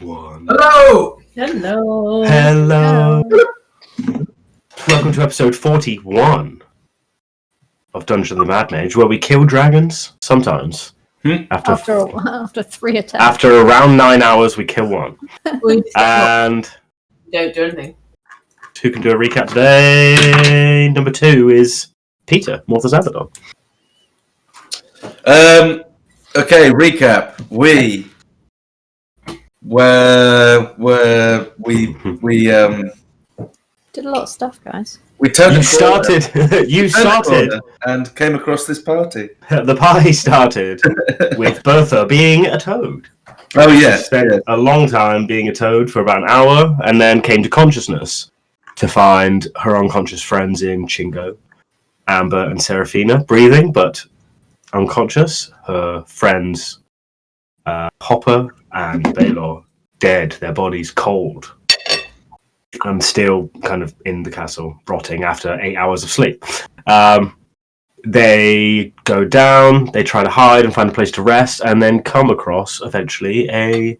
one. Hello! Hello. Hello. Welcome to episode 41 of Dungeon of the Mad Mage, where we kill dragons sometimes. After 3 attacks. After around 9 hours, we kill one. And Don't do anything. who can do a recap today? Number 2 is Peter, Morthos Abaddon. Okay, recap. We Did a lot of stuff, guys. we turned You a corner, started. You turned a started. corner and came across this party. The party started with Bertha being a toad. Oh She yeah, spent a long time being a toad for about an hour, and then came to consciousness to find her unconscious friends in Chingo, Amber, and Seraphina, breathing but unconscious. Her friends, Hopper and Baylor, dead, their bodies cold, and still kind of in the castle, rotting after 8 hours of sleep. They go down, they try to hide and find a place to rest, and then come across, eventually, they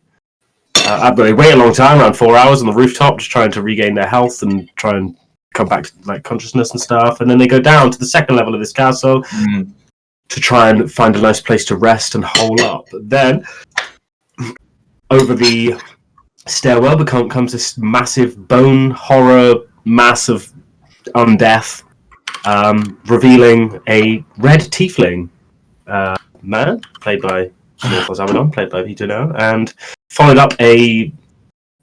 wait a long time, around 4 hours on the rooftop, just trying to regain their health and try and come back to consciousness and stuff, and then they go down to the second level of this castle to try and find a nice place to rest and hole up. Then, over the stairwell comes this massive bone horror mass of undeath, revealing a red tiefling man, played by Morthos Abaddon, played by Peter now, and followed up a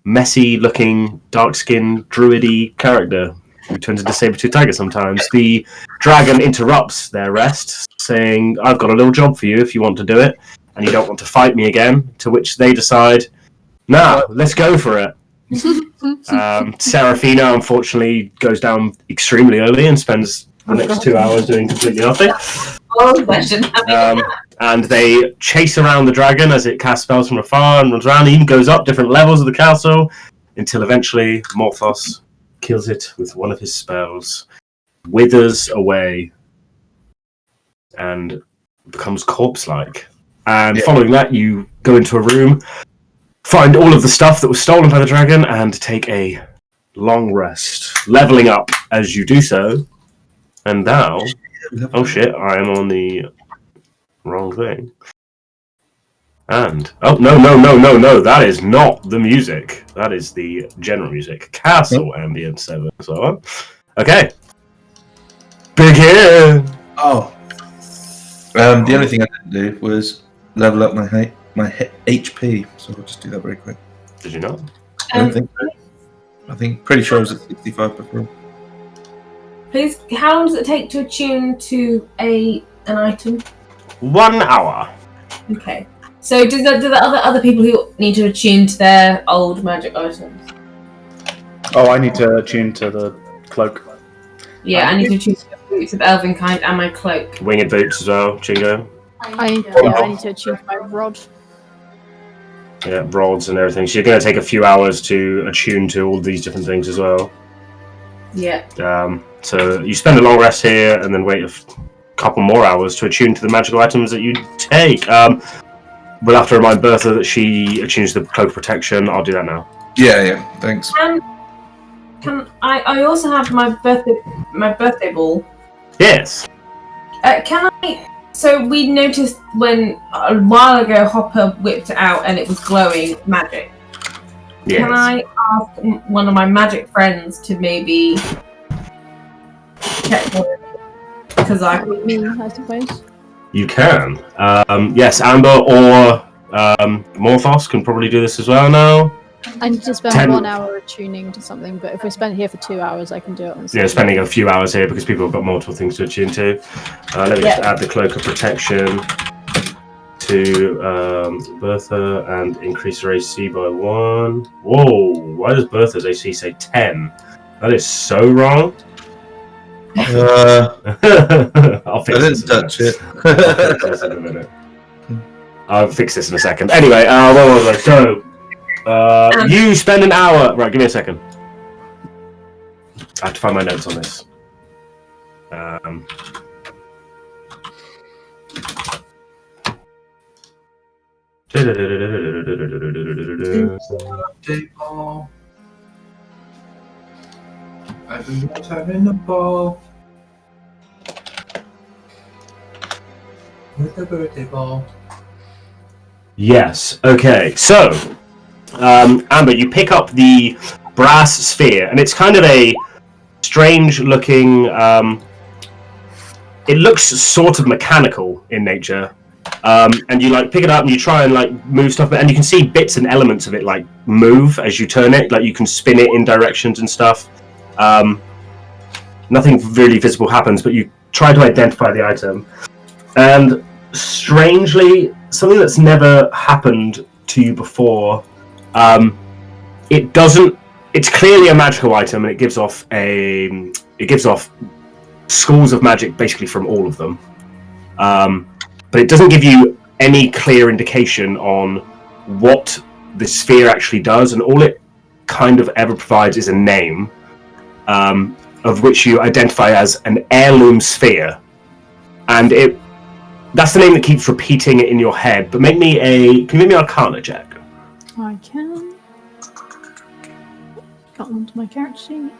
messy-looking, dark-skinned, druid-y character who turns into saber-tooth tiger sometimes. The dragon interrupts their rest, saying, "I've got a little job for you if you want to do it, and you don't want to fight me again," to which they decide, "Nah, let's go for it." Seraphina, unfortunately, goes down extremely early and spends the next 2 hours doing completely nothing. And they chase around the dragon as it casts spells from afar and runs around. It even goes up different levels of the castle until eventually Morthos kills it with one of his spells, withers away, and becomes corpse-like. And following that, you go into a room, find all of the stuff that was stolen by the dragon, and take a long rest, leveling up as you do so. And now, oh shit, I am on the wrong thing. And, oh, no, that is not the music. That is the general music. Castle ambient 7 and so on. Okay. Begin! Oh. The only thing I didn't do was level up my HP, so I'll just do that very quick. Did you not? I think pretty sure I was at 65 before. Please, how long does it take to attune to an item? 1 hour. Okay. So do the other people who need to attune to their old magic items? Oh, I need to attune to the cloak. Yeah, I need to attune to the boots of elven kind and my cloak. Winged boots as well, Chingo. I need to attune to my rod. Yeah, rods and everything. So you're going to take a few hours to attune to all these different things as well. Yeah. So you spend a long rest here and then wait a couple more hours to attune to the magical items that you take. We'll have to remind Bertha that she attunes to the cloak protection. I'll do that now. Yeah, thanks. Can I also have my birthday ball? Yes. Can I? So we noticed when a while ago Hopper whipped it out and it was glowing magic. Yes. Can I ask one of my magic friends to maybe check for it? Because I suppose. You can. Yes, Amber or Morthos can probably do this as well now. I need to spend 1 hour attuning to something, but if we spend here for 2 hours, I can do it on Yeah, spending a few hours here because people have got multiple things to attune to. Let me just add the Cloak of Protection to Bertha and increase her AC by 1. Whoa, why does Bertha's AC say 10? That is so wrong. I'll fix this. I didn't touch it. I'll fix this in a minute. I'll fix this in a second. Anyway, what was I? So, you spend an hour. Right, give me a second. I have to find my notes on this. Birthday ball. Everyone's having a ball. With the birthday ball. Yes. Okay. So, Amber, you pick up the brass sphere, and it's kind of a strange-looking. It looks sort of mechanical in nature, and you like pick it up and you try and like move stuff, and you can see bits and elements of it like move as you turn it. Like you can spin it in directions and stuff. Nothing really visible happens, but you try to identify the item, and strangely, something that's never happened to you before. It doesn't. It's clearly a magical item, and it gives off schools of magic basically from all of them. But it doesn't give you any clear indication on what the sphere actually does, and all it kind of ever provides is a name, of which you identify as an heirloom sphere, and that's the name that keeps repeating it in your head. But can you make me an Arcana check? I can. Got onto my character sheet.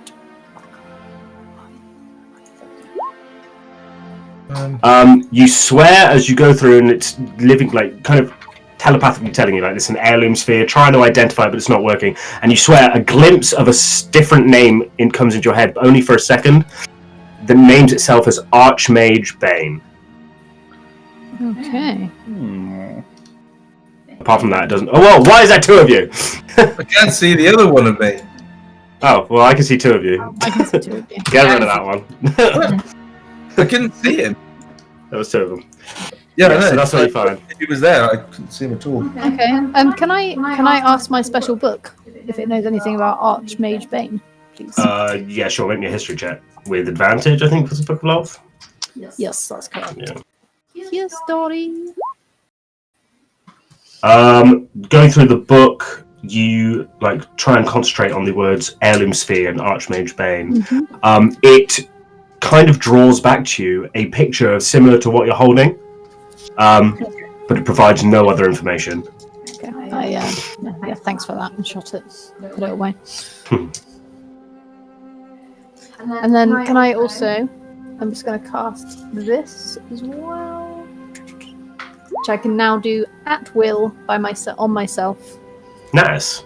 You swear as you go through, and it's living like kind of telepathically telling you like this is an heirloom sphere, trying to identify it, but it's not working. And you swear a glimpse of a different name comes into your head, but only for a second. The names itself as Archmage Bane. Okay. Apart from that, it doesn't. Oh well, why is that two of you? I can't see the other one of me. Oh well, I can see two of you. I can see two of you. Get rid of that one. I couldn't see him. That was two of them. Yeah, Yeah, I know. so that's really fine. If he was there, I couldn't see him at all. Okay. Can I ask my special book if it knows anything about Archmage Bane, please? Yeah, sure. Make me a history check with advantage. I think was the Book of Love. Yes, that's correct. Yeah. Yes, Dory. Going through the book, you like try and concentrate on the words heirloom sphere and Archmage Bane. Mm-hmm. It kind of draws back to you a picture similar to what you're holding, but it provides no other information. Okay. Yeah, thanks for that. And shot it. Put it away. And then can I also? I'm just going to cast this as well, which I can now do at will by myself, Nice.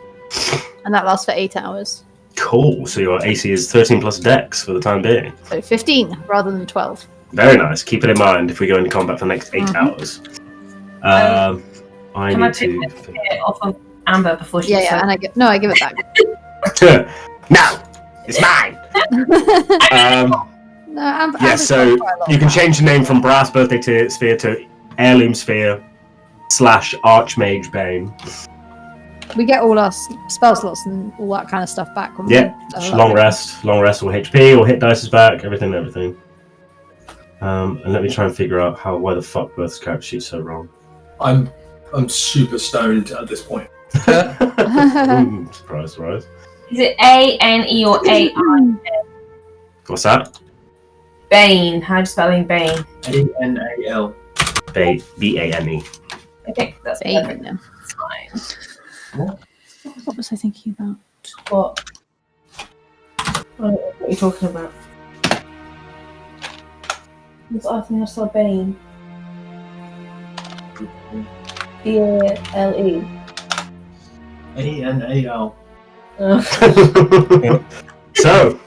and that lasts for 8 hours. Cool. So your AC is 13 plus Dex for the time being. So 15 rather than 12. Very nice. Keep it in mind if we go into combat for the next 8 hours. I Can I need take it off of Amber before she Yeah, and I give it back. to. No, it's mine. No, Amber, Yeah, Amber's so got quite a lot you of can that. change the name from Brass Birthday Sphere to Heirloom Sphere / Archmage Bane. We get all our spell slots and all that kind of stuff back. When Yeah, we long rest, all HP, all hit dice is back, everything. And let me try and figure out why the fuck Bertha's character sheet's so wrong. I'm super stoned at this point. Surprise. Is it A-N-E or A-I? What's that? Bane. How do you spelling Bane? A-N-A-L. B-A-N-E. Okay, that's Bane. perfect. It's fine. What was I thinking about? What? What are you talking about? I think I saw Bane. B-A-L-E. A-N-A-L. So,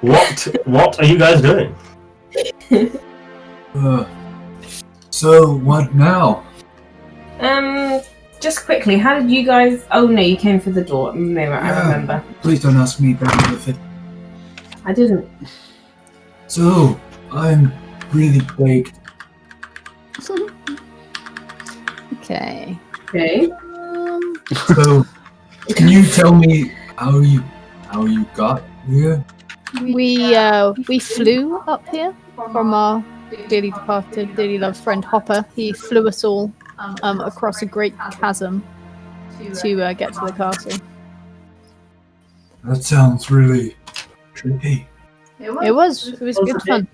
what are you guys doing? So, what now? Just quickly, how did you guys... Oh no, you came through the door. No, I remember. Please don't ask me back with it. I didn't. So, I'm really baked. Okay. Okay. So, can you tell me how you got here? We flew up here from our dearly departed, dearly loved friend Hopper. He flew us all across a great chasm to get to the castle. That sounds really tricky. It was good fun.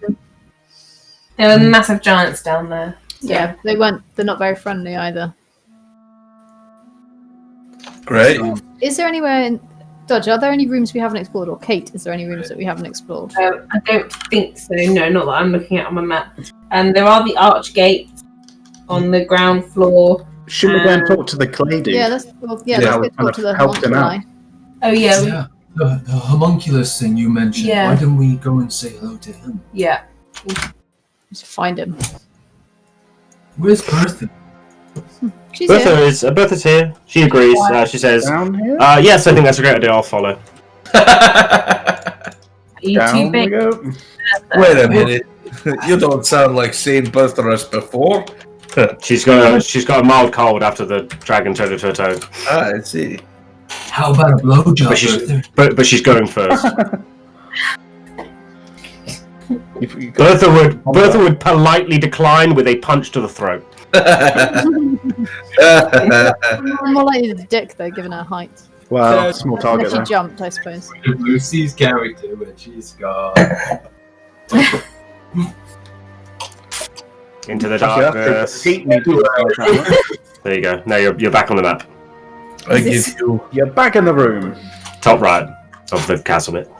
There were massive giants down there. Yeah, they're not very friendly either. Great. Is there anywhere in Dodge? Are there any rooms we haven't explored? Or Kate, is there any rooms that we haven't explored? I don't think so. No, not that I'm looking at on my map. There are the arch gates on the ground floor. Shouldn't we go and talk to the clay dude? Let's Yeah, go talk to the help him out. homunculi. Oh yeah, Yeah, the homunculus thing you mentioned. Yeah. Why don't we go and say hello to him? yeah. Just find him. Where's Bertha? She's Bertha here. Bertha's here. She agrees. She says, Down here? yes, I think that's a great idea. I'll follow. Are you Down too we big? go. Wait a minute. You don't sound like seeing Bertha as before. She's got a mild cold after the dragon turned into a toad. Ah, I see. How about a blowjob, But she's, Bertha? but she's going first. You got- Bertha would politely decline with a punch to the throat. More likely the dick, though, given her height. Well, small target Unless she there. jumped, I suppose. Lucy's character when she's gone. Into the Actually, that's darkness. the heat me to the traveler. There you go. Now you're back on the map. I give you. You're back in the room. Top right of the castle bit.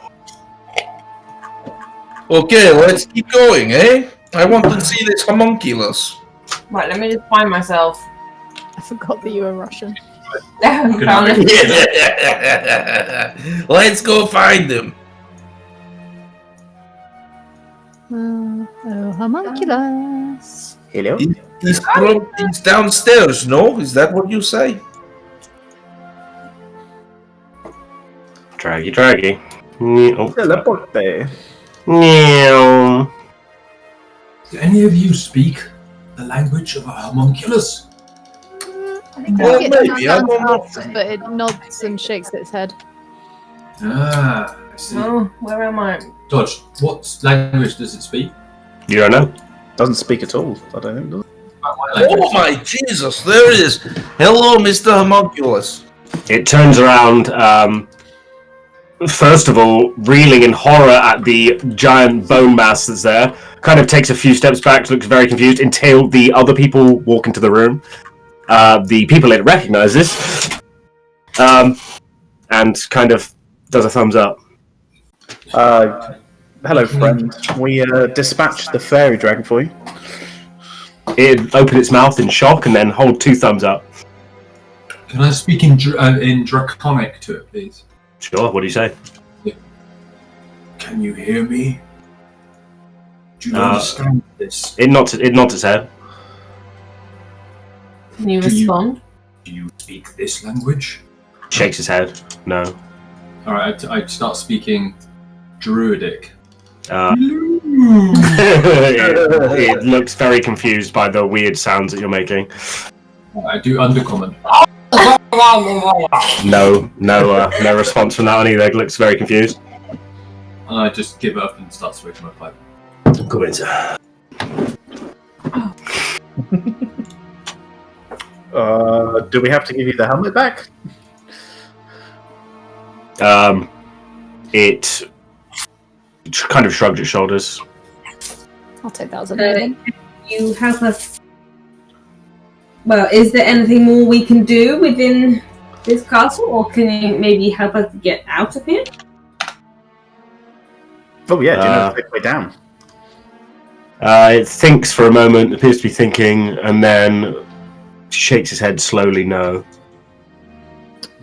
Okay, let's keep going, eh? I want to see this homunculus. Right, let me just find myself. I forgot that you were Russian. Found it. Let's go find him. Oh, homunculus. Hello? He's downstairs, no? Is that what you say? Draggy. Oh. Teleporte. Meow. Do any of you speak the language of a homunculus? I think Well, it maybe, I don't know. asks, but it nods and shakes its head. Ah, I see. Oh, where am I? Dodge, what language does it speak? You don't know? Doesn't speak at all, I don't think, does it? Oh my Jesus, there it is. Hello, Mr. Homunculus. It turns around, first of all, reeling in horror at the giant bone mass that's there, kind of takes a few steps back, looks very confused, until the other people walk into the room. The people it recognizes, and kind of does a thumbs up. Hello, friend. We dispatched the fairy dragon for you. It opened its mouth in shock and then hold 2 thumbs up. Can I speak in Draconic to it, please? Sure, what do you say? Can you hear me? Do you understand this? It nods its head. Can you Do you- respond? Do you speak this language? Shakes his head. No. Alright, I'd start speaking Druidic. It looks very confused by the weird sounds that you're making. I do undercommon. No response from that one either. It looks very confused. And I just give up and start switching my pipe. Go in. Do we have to give you the helmet back? It kind of shrugged its shoulders. I'll take that as a no. You help us. Well, is there anything more we can do within this castle, or can you maybe help us get out of here? Oh yeah, do you know the way down? It thinks for a moment, appears to be thinking, and then shakes his head slowly, no.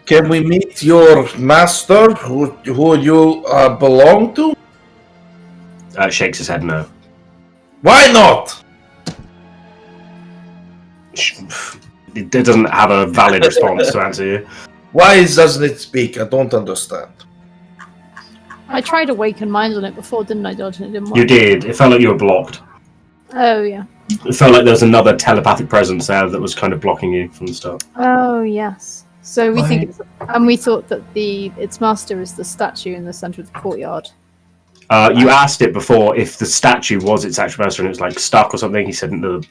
Can we meet your master, who you belong to? Shakes his head, no. Why not? It doesn't have a valid response to answer you. Why doesn't it speak? I don't understand. I tried awaken mind on it before, didn't I, Dodge? And it didn't work. You did. It felt like you were blocked. Oh, yeah. It felt like there was another telepathic presence there that was kind of blocking you from the start. Oh, yes. So we Why- think it's... And we thought that its master is the statue in the centre of the courtyard. You asked it before if the statue was its actual master and it was like stuck or something. He said he might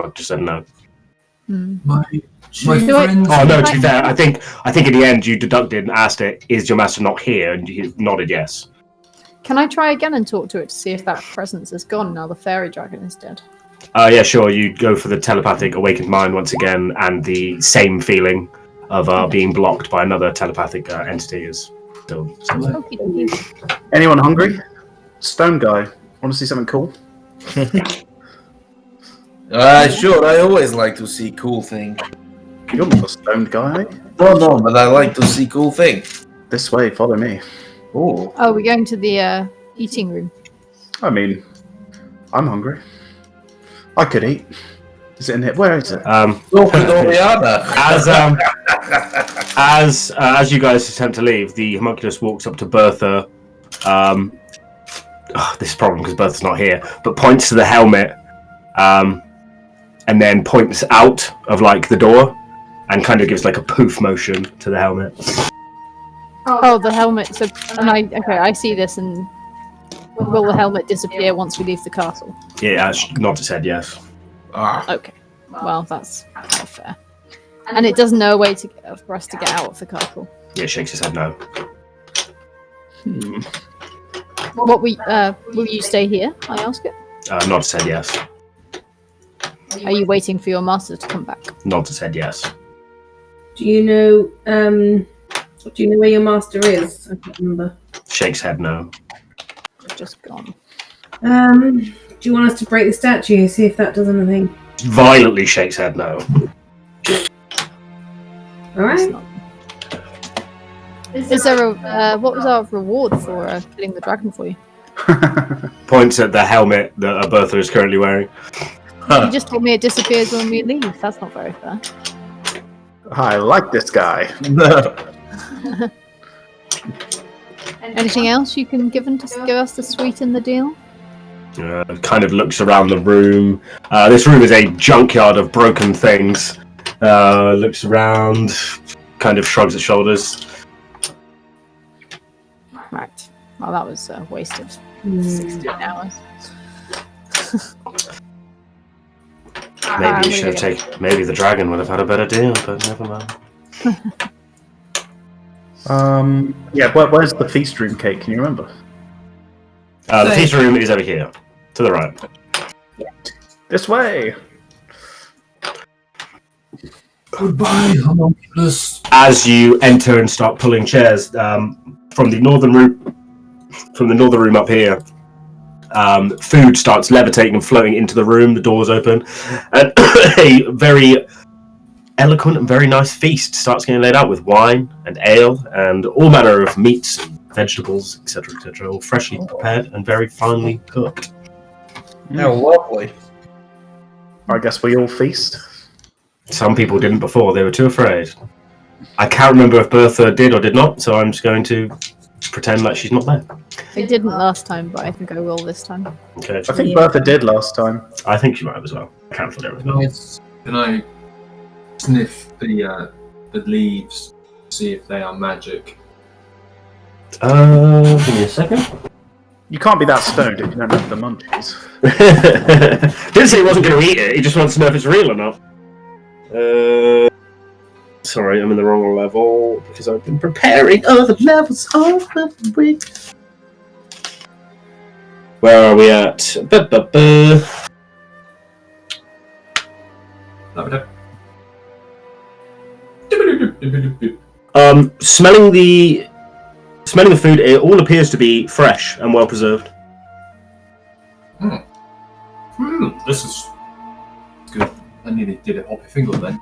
have just said no. My Do I- friend. Oh no! To be fair, I think in the end you deducted and asked it, "Is your master not here?" And you nodded yes. Can I try again and talk to it to see if that presence is gone now the fairy dragon is dead? Yeah, sure. You go for the telepathic awakened mind once again, and the same feeling of being blocked by another telepathic entity is still there. Okie dokie. Anyone hungry? Stone guy. Want to see something cool? Sure, I always like to see cool things. You're not a stoned guy, eh? No, but I like to see cool things. This way, follow me. Oh. Oh, we're going to the eating room. I mean, I'm hungry. I could eat. Is it in here? Where is it? Look at Oriana. As you guys attempt to leave, the homunculus walks up to Bertha. This is a problem because Bertha's not here, but points to the helmet, and then points out of like the door, and kind of gives like a poof motion to the helmet. Oh, the helmet. So, and I see this, and will the helmet disappear once we leave the castle? Yeah, nods its head yes. Okay. Well, that's kind of fair. And it doesn't know a way for us to get out of the castle. Yeah, shakes his head no. What will you stay here? I ask it. Nods its head yes. Are you waiting for your master to come back? Nods its head yes. Do you know where your master is? I can't remember. Shakes head no. Just gone. Do you want us to break the statue? See if that does anything. Violently shakes head no. All right. Is there a what was our reward for killing the dragon for you? Points at the helmet that Bertha is currently wearing. You just told me it disappears when we leave. That's not very fair. I like this guy. Anything else you can give us to sweeten the deal? Kind of looks around the room. This room is a junkyard of broken things. Looks around, kind of shrugs its shoulders. Right. Well, that was a waste of 16 hours. Maybe you should have taken. Maybe the dragon would have had a better deal, but never mind. Yeah, where's the feast room cake? Can you remember? The feast room is over here, to the right. This way. Goodbye, homunculus. As you enter and start pulling chairs from the northern room up here, food starts levitating and floating into the room. The doors open, and a very eloquent and very nice feast starts getting laid out with wine and ale and all manner of meats, and vegetables, etc., all freshly prepared and very finely cooked. How lovely. I guess we all feast. Some people didn't before; they were too afraid. I can't remember if Bertha did or did not, so I'm just going to pretend like she's not there. I didn't last time, but I think I will this time. Okay. I think Bertha did last time. I think she might have as well. I can't remember everything. Can I sniff the leaves, see if they are magic? Give me a second. You can't be that stoned if you don't have the munchies. Didn't say he wasn't going to eat it. He just wants to know if it's real or not. Sorry, I'm in the wrong level because I've been preparing other levels of the week. Where are we at? Smelling the food, it all appears to be fresh and well preserved. This is good. I nearly did a hoppy finger then.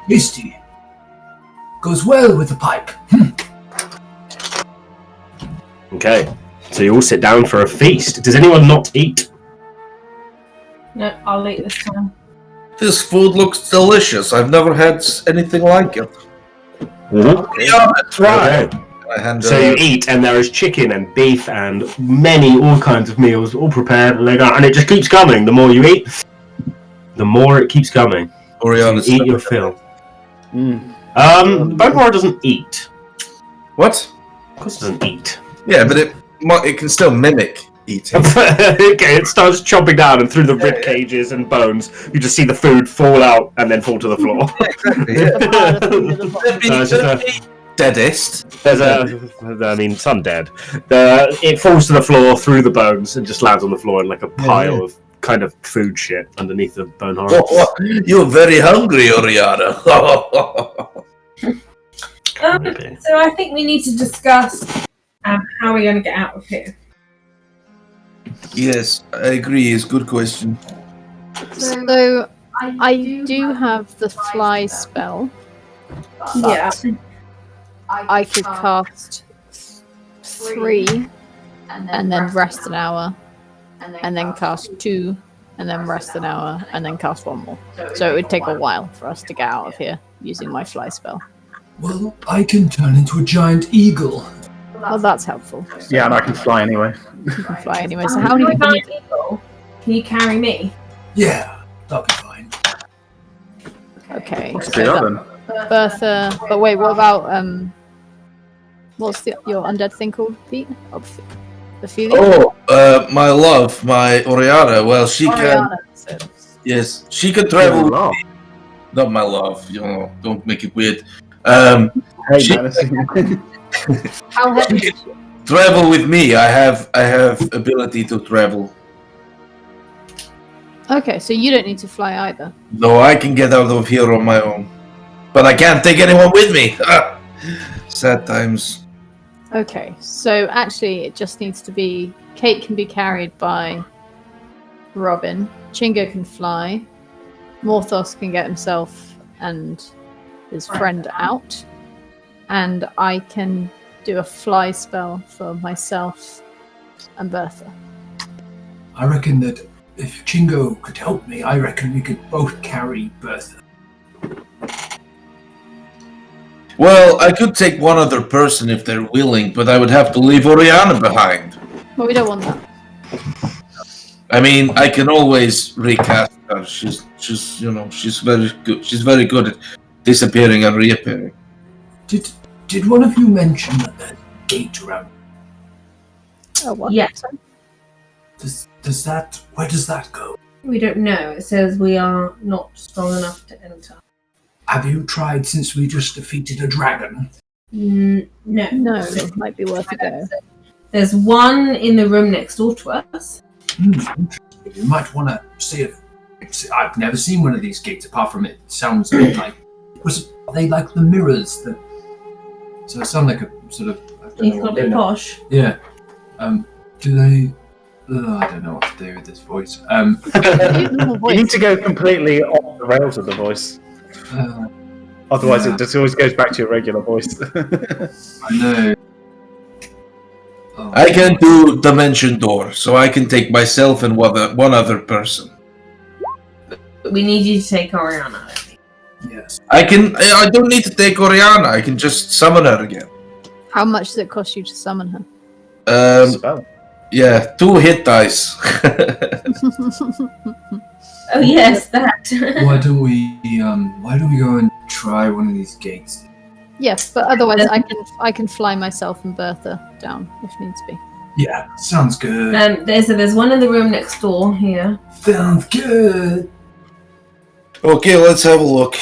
Tasty. Goes well with the pipe. Okay, so you all sit down for a feast. Does anyone not eat? No, I'll eat this time. This food looks delicious. I've never had anything like it. Mm-hmm. Yeah, that's right. Okay. So you eat, and there is chicken and beef and all kinds of meals, all prepared, and it just keeps coming. The more you eat, the more it keeps coming. Oriana, so you eat your fill. Mm. Bone doesn't eat. What? Of course, it doesn't eat. Yeah, but it can still mimic eating. Okay, it starts chomping down, and through the rib cages and bones, you just see the food fall out and then fall to the floor. Deadest. Some dead. It falls to the floor through the bones and just lands on the floor in like a pile of kind of food shit underneath the bone horror. You're very hungry, Oriana. So I think we need to discuss how we're going to get out of here. Yes, I agree. It's a good question. So I do have the fly spell. Yeah. I could cast 3 and then rest an hour, and then cast 2 and then rest an hour, and then cast 1 more. So it would take a while for us to get out of here using my fly spell. Well, I can turn into a giant eagle. Well, that's helpful. Yeah, and I can fly anyway. You can fly anyway. So how many people need to... Can you carry me? Yeah, that'll be fine. Okay. Let's so do that that- then. Bertha... But wait, what about... What's your undead thing called, Pete? Ophelia? Oh, my love, my Oriana. Well, she can. Oriana, so- Yes, she can travel. Oh, Not my love. Don't make it weird. hey, She- man. How heavy is she? Travel with me. I have ability to travel. Okay, so you don't need to fly either. No, I can get out of here on my own. But I can't take anyone with me. Sad times. Okay, so actually it just needs to be... Kate can be carried by Robin. Chingo can fly. Morthos can get himself and his friend out. And I can do a fly spell for myself and Bertha. I reckon that if Chingo could help me, I reckon we could both carry Bertha. Well, I could take one other person if they're willing, but I would have to leave Oriana behind. Well, we don't want that. I mean, I can always recast her. She's very good. She's very good at disappearing and reappearing. Did one of you mention that there's a gate around? Oh, what? Yeah. Where does that go? We don't know. It says we are not strong enough to enter. Have you tried since we just defeated a dragon? No. No, it might be worth a go. There's one in the room next door to us. Interesting. You might want to see if... I've never seen one of these gates apart from it sounds a bit like... Are they like the mirrors that... So it sounds like a sort of... I don't He's know got a what bit they- posh. Yeah. Do they... I don't know what to do with this voice. You need to go completely off the rails with the voice. Otherwise, Yeah. it just always goes back to your regular voice. I know. Oh, I can do Dimension Door, so I can take myself and one other person. But we need you to take Oriana. I think. Yes. I don't need to take Oriana. I can just summon her again. How much does it cost you to summon her? Spell. Yeah, 2 hit dice. Oh yes, that. Why don't we go and try one of these gates? Yes, but otherwise I can fly myself and Bertha down if needs be. Yeah, sounds good. There's one in the room next door here. Sounds good. Okay, let's have a look.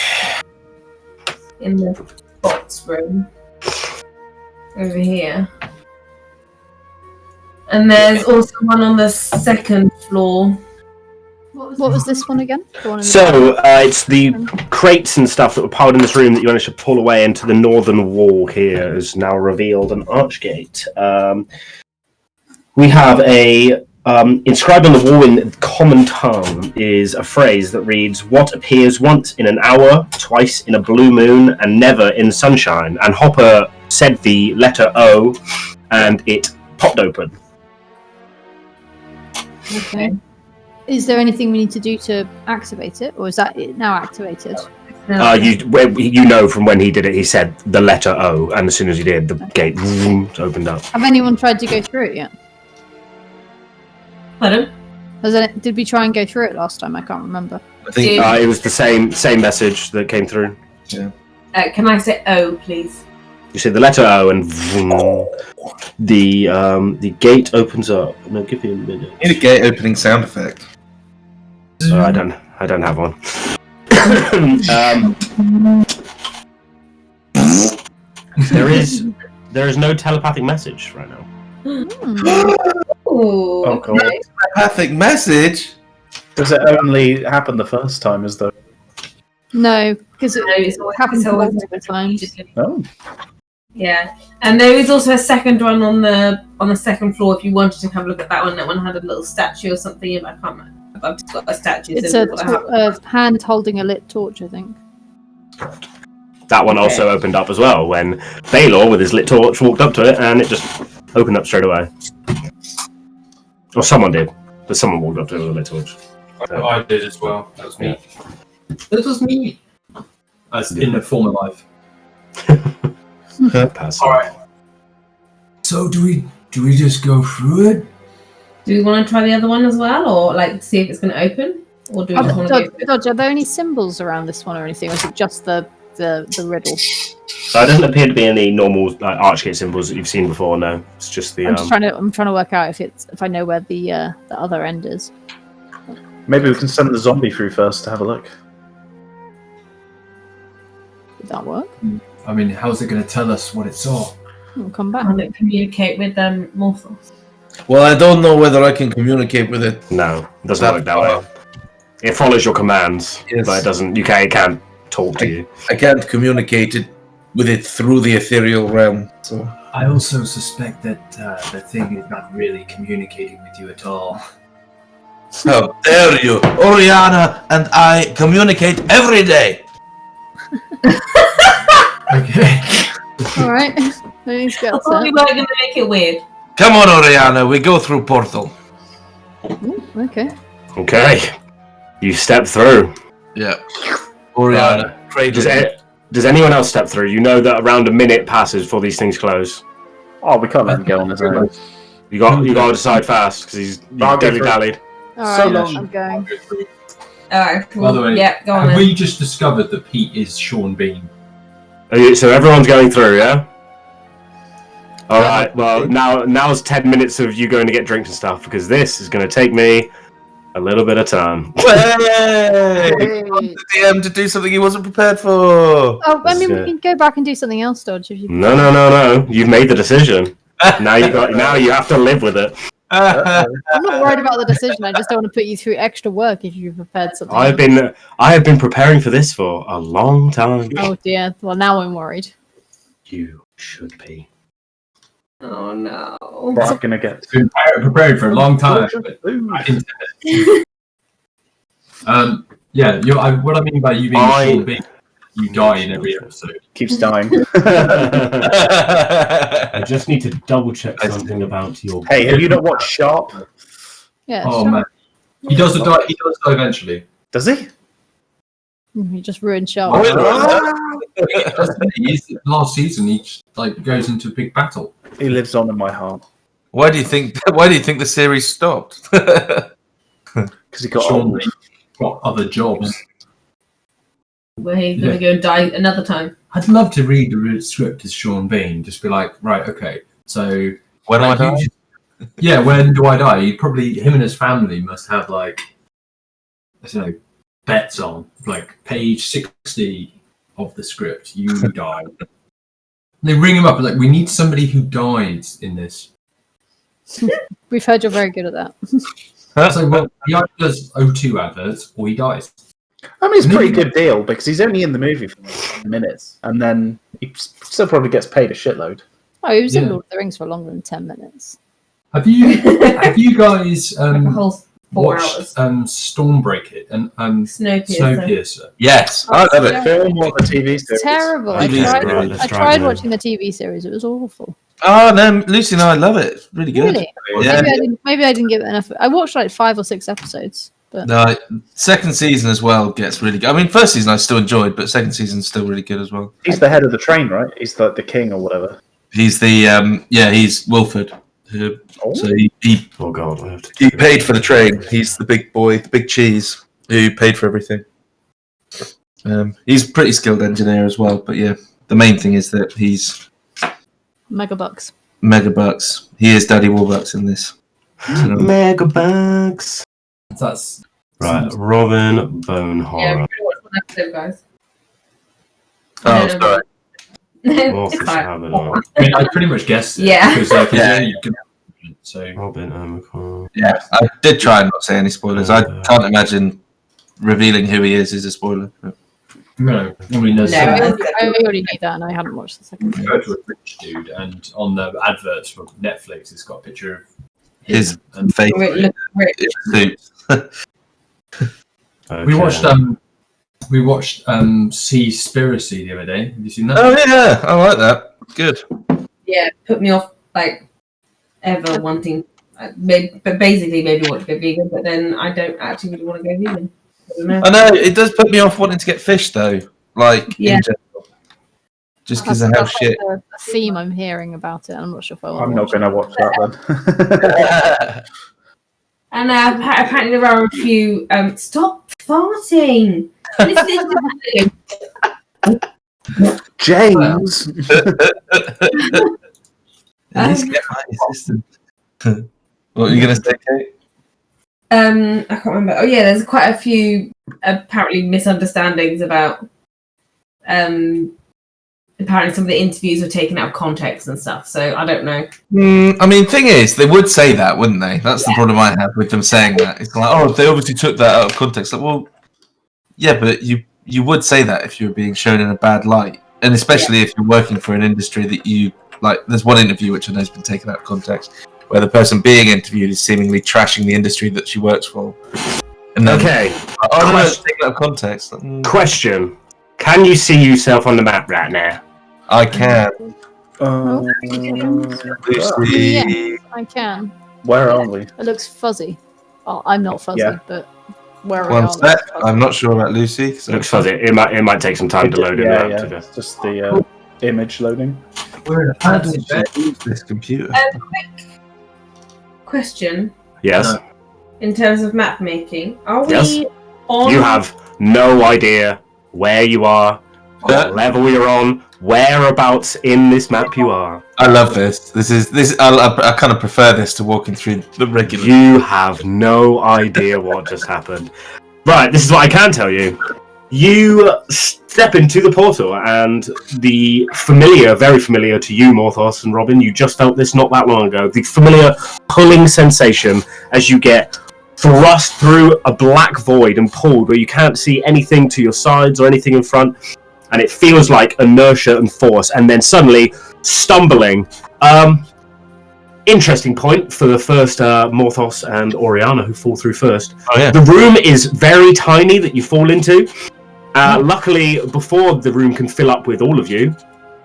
In the box room. Over here. And there's also one on the second floor. What was this one again? The one in the So, it's the crates and stuff that were piled in this room that you managed to pull away into the northern wall here is now revealed an archgate. We have inscribed on the wall in common tongue is a phrase that reads, "What appears once in an hour, twice in a blue moon, and never in sunshine." And Hopper said the letter O, and it popped open. Okay. Is there anything we need to do to activate it, or is that it now activated? You know from when he did it, he said the letter O, and as soon as he did, the gate opened up. Have anyone tried to go through it yet? Pardon? Did we try and go through it last time? I can't remember. I think It was the same message that came through. Can I say O, please? You say the letter O, and the gate opens up. And I'll give you a minute. I need a gate opening sound effect. I don't have one. There is no telepathic message right now. Ooh, Oh, God. okay. Telepathic message? Does it only happen the first time as though? No, because it happens it's always multiple times. Oh. Yeah, and there is also a second one on the second floor if you wanted to have a look at that one. That one had a little statue or something. If I can't remember, I've just got a statue. It's so a hand holding a lit torch, I think. That one also opened up as well when Baylor, with his lit torch, walked up to it, and it just opened up straight away. Or someone did, but someone walked up to it with a lit torch. I did as well. That was me. This was me. As in the former life. All right. So do we just go through it? Do we want to try the other one as well, or like see if it's going to open, or do we just want to go? Dodge, are there any symbols around this one or anything, or is it just the riddle? So it doesn't appear to be any normal like Archgate symbols that you've seen before. No, it's just the. I'm trying to work out if I know where the other end is. Maybe we can send the zombie through first to have a look. Would that work? I mean, how's it going to tell us what it saw? We'll come back. Can it communicate with Morthos? Well, I don't know whether I can communicate with it. No, it doesn't work that way. It follows your commands, but it doesn't. It can't talk to you. I can't communicate with it through the ethereal realm. So I also suspect that the thing is not really communicating with you at all. how dare you, Oriana and I communicate every day. Okay. All right. Let's I go. thought we were going to make it weird. Come on, Oriana, we go through portal. Okay. Okay, you step through. Yeah. Oriana, Does anyone else step through? You know that around a minute passes before these things close. Oh, we can't let him go on his own. You got to decide fast because he's dilly-dallied. All right. So long. I'm going. Alright, cool. By the way, yeah, go on have then. we just discovered that Pete is Sean Bean? So everyone's going through, yeah? Alright, well, now's 10 minutes of you going to get drinks and stuff, because this is going to take me a little bit of time. Hey! The DM to do something he wasn't prepared for. Oh, I mean, we can go back and do something else, Dodge. If you... No. You've made the decision. Now you have to live with it. I'm not worried about the decision. I just don't want to put you through extra work if you've prepared something. I have been preparing for this for a long time. Oh dear. Well, now I'm worried. You should be. Oh no. We're not gonna get. Been preparing for a long time. But yeah. What I mean by you being Sean Bean, you die in every episode. Keeps dying. I just need to double check something about your. Hey, have you not watched Sharp? Yeah. Oh sure. man, he does die. He does die eventually. Does he? You just ruined Sharp. He's last season. He goes into a big battle. He lives on in my heart. Why do you think the series stopped? Because he got Sean old. Bean got other jobs. Where he's going to go and die another time. I'd love to read the script as Sean Bean. Just be like, right, okay. So When do I die? Yeah, when do I die? Probably him and his family must have bets on page 60 of the script. You die. They ring him up we need somebody who died in this. We've heard you're very good at that. So well, he either does O2 adverts or he dies. I mean, it's a pretty good deal because he's only in the movie for 10 minutes, and then he still probably gets paid a shitload. Oh, he was in Lord of the Rings for longer than 10 minutes. Have you guys A whole 4 hours. watched Stormbreaker and Snowpiercer? Yes, I love it. Film or the TV series? Terrible. I tried watching the TV series. It was awful. Oh no, Lucy and I love it. It's really good. Really? Yeah. Maybe I didn't give it enough. I watched 5 or 6 episodes. But... No, second season as well gets really good. I mean, first season I still enjoyed, but second season's still really good as well. He's the head of the train, right? He's like the king or whatever. He's the he's Wilford. So he Oh god, I have to. he paid for the train. He's the big boy, the big cheese who paid for everything. He's a pretty skilled engineer as well, but yeah, the main thing is that he's Megabucks. Megabucks. He is Daddy Warbucks in this. Megabucks. That's Right, Robin Bone Yeah, Horror. we watched one episode, guys. Oh, sorry. Morthos It's fine. Abaddon. I mean, I pretty much guessed it. Yeah. Because So Robin, Omaqen. Yeah, I did try and not say any spoilers. I can't imagine revealing who he is a spoiler. no, nobody knows. No, I Some already knew that, and I hadn't watched the second one. go to a rich dude, and on the adverts for Netflix, it's got a picture of His him and face Look, Rich. suit. Okay. we watched Seaspiracy the other day. Have you seen that? Oh yeah, I like that. Good. Yeah, put me off like ever wanting. But basically, maybe want to go vegan, but then I don't actually really want to go vegan. I don't know. I know it does put me off wanting to get fish though. Like Yeah. in general. Just because of how That's shit. the theme I'm hearing about it. I'm not sure if I want I'm to not going to watch that then. And apparently there are a few. Stop farting. James! At least get my assistant. What were you going to say, Kate? I can't remember. Oh yeah, there's quite a few apparently misunderstandings about. Apparently some of the interviews were taken out of context and stuff. So I don't know. I mean, thing is, they would say that, wouldn't they? That's the problem I have with them saying that. It's like, oh, they obviously took that out of context. Like, well, yeah, but you would say that if you were being shown in a bad light, and especially if you're working for an industry that you like. There's one interview which I know has been taken out of context, where the person being interviewed is seemingly trashing the industry that she works for. And then, Okay. oh no, it's taken out of context. Question: can you see yourself on the map right now? I can. Lucy. Yes, I can. Where are we? It looks fuzzy. Oh, I'm not fuzzy, Yeah. but where we One are sec. looks fuzzy. I'm not sure about Lucy. So Looks fuzzy. It might take some time to load in. Yeah, that, yeah. It's just the image loading. We're in a How fancy did bed. you use this computer? Quick question Yes. No. in terms of map making. Are we Yes. on? You have no idea where you are, what level you're on, whereabouts in this map you are. I love this. This. I kind of prefer this to walking through the regular. You have no idea what just happened. Right, this is what I can tell you. You step into the portal, and the familiar, very familiar to you, Morthos and Robin, you just felt this not that long ago, the familiar pulling sensation as you get thrust through a black void and pulled where you can't see anything to your sides or anything in front, and it feels like inertia and force, and then suddenly stumbling. Interesting point for the first Morthos and Oriana who fall through first. Oh yeah. The room is very tiny that you fall into. Luckily, before the room can fill up with all of you,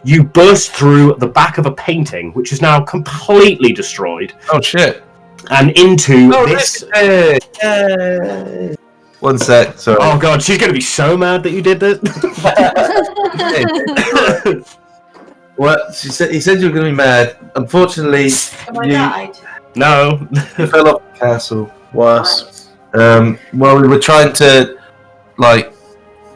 you burst through the back of a painting, which is now completely destroyed, Oh shit. and into Oh, this. Yay. One sec. Sorry. Oh god, she's going to be so mad that you did this. What? He said you were going to be mad. Unfortunately, Have I died? No. you fell off the castle. Worse. Well, we were trying to, like...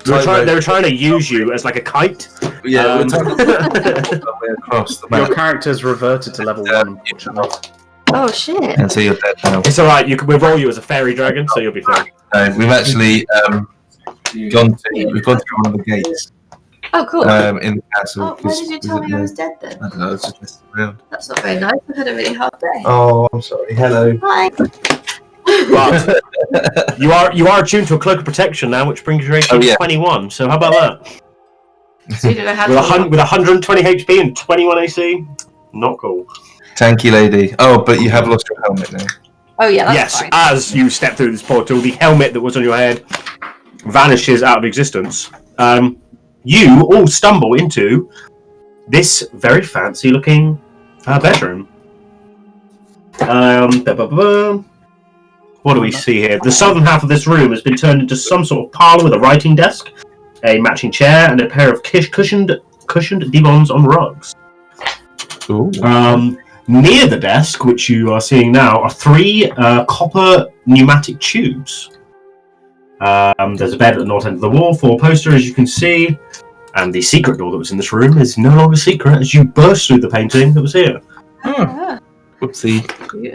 They were trying to use you as like a kite. Yeah, we're trying to our way across the map. Your character's reverted to level 1, unfortunately. Oh shit! And so you're dead now. It's alright, we'll roll you as a fairy dragon, so you'll be fine. No, we've actually we've gone through one of the gates Oh cool. in the castle. Oh, why did you tell me I was dead then? I don't know, I was just messing around. That's not very nice. I've had a really hard day. Oh, I'm sorry. Hello. Hi. But you are attuned to a cloak of protection now, which brings your HP to 21. So how about that? So you don't have With 120 HP and 21 AC, not cool. Tanky lady. Oh, but you have lost your helmet now. Oh yeah, that's Yes, fine. as you step through this portal, the helmet that was on your head vanishes out of existence. You all stumble into this very fancy-looking bedroom. What do we see here? The southern half of this room has been turned into some sort of parlour with a writing desk, a matching chair, and a pair of cushioned divans on rugs. Ooh. Near the desk, which you are seeing now, are 3 copper pneumatic tubes. There's a bed at the north end of the wall, 4 posters, as you can see, and the secret door that was in this room is no longer secret as you burst through the painting that was here. Whoopsie.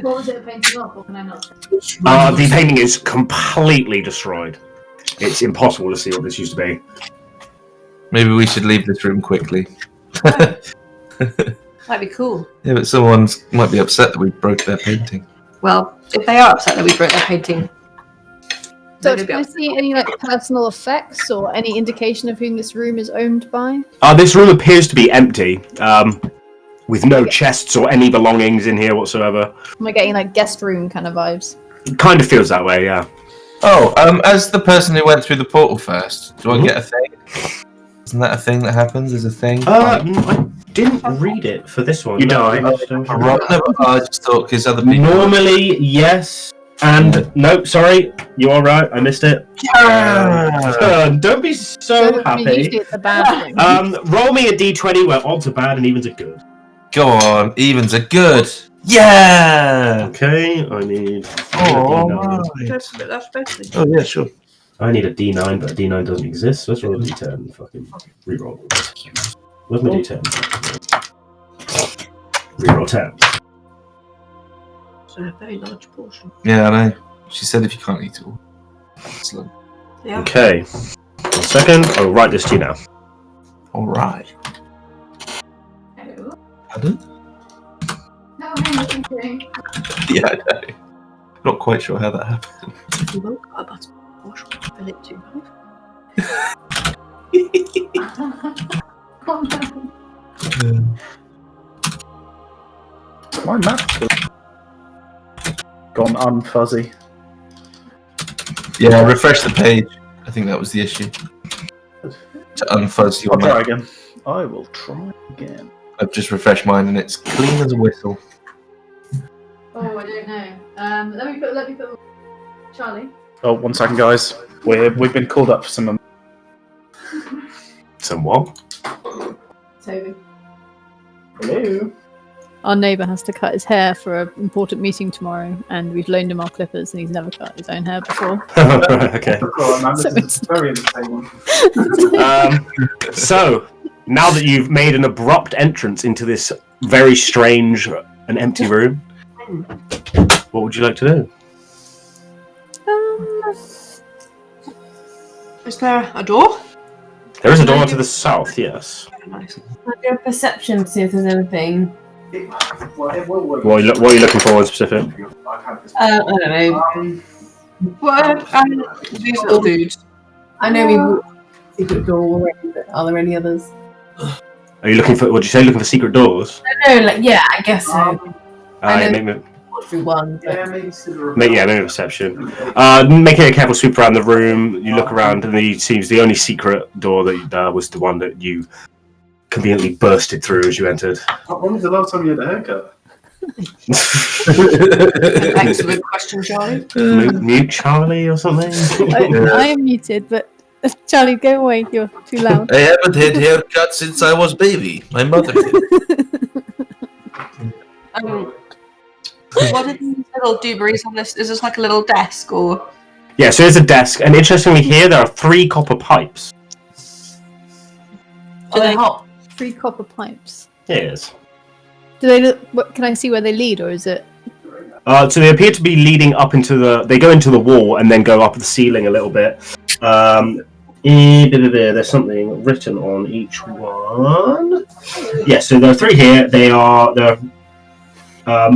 What was it painting up, or can I not? The painting is completely destroyed. It's impossible to see what this used to be. Maybe we should leave this room quickly. Might be cool. Yeah, but someone might be upset that we broke their painting. Well, if they are upset that we broke their painting, So, they'd be can I upset. see any like personal effects or any indication of whom this room is owned by? This room appears to be empty, with no chests or any belongings in here whatsoever. Am I getting like guest room kind of vibes? It kind of feels that way, yeah. Oh, as the person who went through the portal first, do I get a thing? Isn't that a thing that happens? There's a thing? I didn't read it for this one. You no, die. I just don't- I just thought because other people... Normally, yes. And, no, sorry. You are right. I missed it. Don't be so happy. Usually it's a bad thing. Roll me a d20 where odds are bad and evens are good. Go on, evens are good. Yeah! Okay, I need Oh, D9. That's basically. Oh, yeah, sure. I need a D9, but a D9 doesn't exist, so let's roll a D10. Fucking reroll. Where's my D10? Reroll 10. It's a very large portion. Yeah, I know. She said if you can't eat it all. Excellent. Yeah. Okay. 1 second, I'll write this to you now. Alright. Pardon? Yeah, I know. Not quite sure how that happened. You won't got a button. Wash fill it too My map gone unfuzzy. Yeah, refresh the page. I think that was the issue. To unfuzz your I'll try map. again. I will try again. I've just refreshed mine and it's clean as a whistle. Oh, I don't know. Let me put Charlie. Oh, 1 second, guys. We've been called up for some. Some what? Toby. Hello. Our neighbour has to cut his hair for an important meeting tomorrow, and we've loaned him our clippers, and he's never cut his own hair before. Okay. So it's- very entertaining. So, now that you've made an abrupt entrance into this very strange and empty room, what would you like to do? Is there a door? There is a door to the south, yes. Nice. I'll do a perception to see if there's anything. What are you looking for in specific? I don't know. What? These little dudes. I know we walked the secret door already, but are there any others? Are you looking for, what did you say, looking for secret doors? No, like, yeah, I guess so. I know- Maybe, Through one, but maybe perception. Making a careful sweep around the room, you look around and it seems the only secret door that was the one that you conveniently bursted through as you entered. When was the last time you had a haircut? Excellent question, Charlie. Mute Charlie or something? I am muted, but Charlie, go away. You're too loud. I haven't had haircut since I was baby. My mother did. What are these little dooberies on this? Is this like a little desk or? Yeah, so there's a desk, and interestingly here there are 3 copper pipes. do they hot? 3 copper pipes. Yes. Do they look? What, can I see where they lead, or is it? So they appear to be leading up into the... They go into the wall and then go up the ceiling a little bit. There's something written on each one. Yeah, so there are 3 here. They're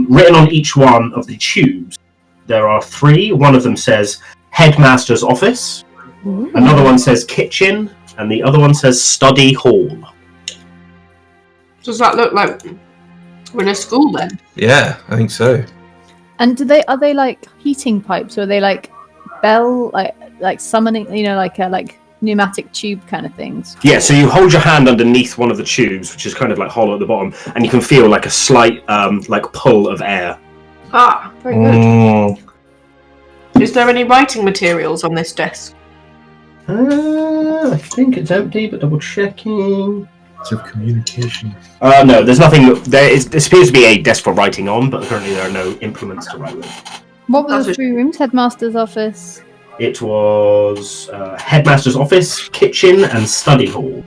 written on each one of the tubes. There are 3. One of them says Headmaster's Office. Ooh. Another one says Kitchen. And the other one says Study Hall. Does that look like we're in a school then? Yeah, I think so. And are they like heating pipes, or are they like bell, like summoning? You know, like pneumatic tube kind of things. Yeah, so you hold your hand underneath one of the tubes, which is kind of like hollow at the bottom, and you can feel like a slight like pull of air. Ah, very good. Mm. Is there any writing materials on this desk? I think it's empty, but double checking. Of communication. No, there's nothing. This appears to be a desk for writing on, but currently there are no implements to write with. What were That's the a- 3 rooms? Headmaster's office. It was Headmaster's Office, Kitchen, and Study Hall.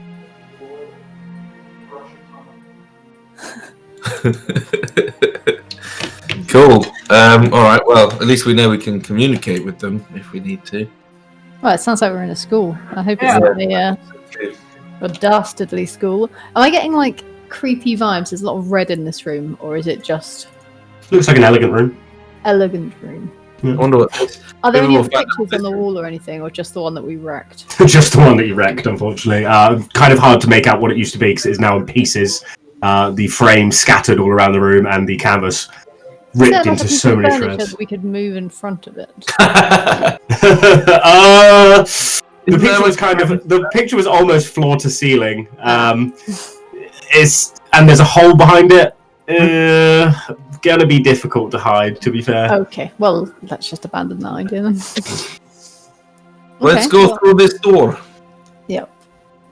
Cool. Alright, well, at least we know we can communicate with them if we need to. Well, it sounds like we're in a school. I hope it's Yeah. not a dastardly school. Am I getting like creepy vibes? There's a lot of red in this room, or is it just Looks like an elegant room. elegant room? I wonder what this. Are there any Maybe other we'll find pictures out. on the wall or anything, or just the one that we wrecked? Just the one that you wrecked, unfortunately. Kind of hard to make out what it used to be because it is now in pieces. The frame scattered all around the room and the canvas Is there, ripped like, a into piece so of many furniture shreds. that we could move in front of it? The picture was the picture was almost floor to ceiling. And there's a hole behind it. Gonna be difficult to hide, to be fair. Okay, well, let's just abandon that idea then. Let's Okay, go well, through this door. Yep.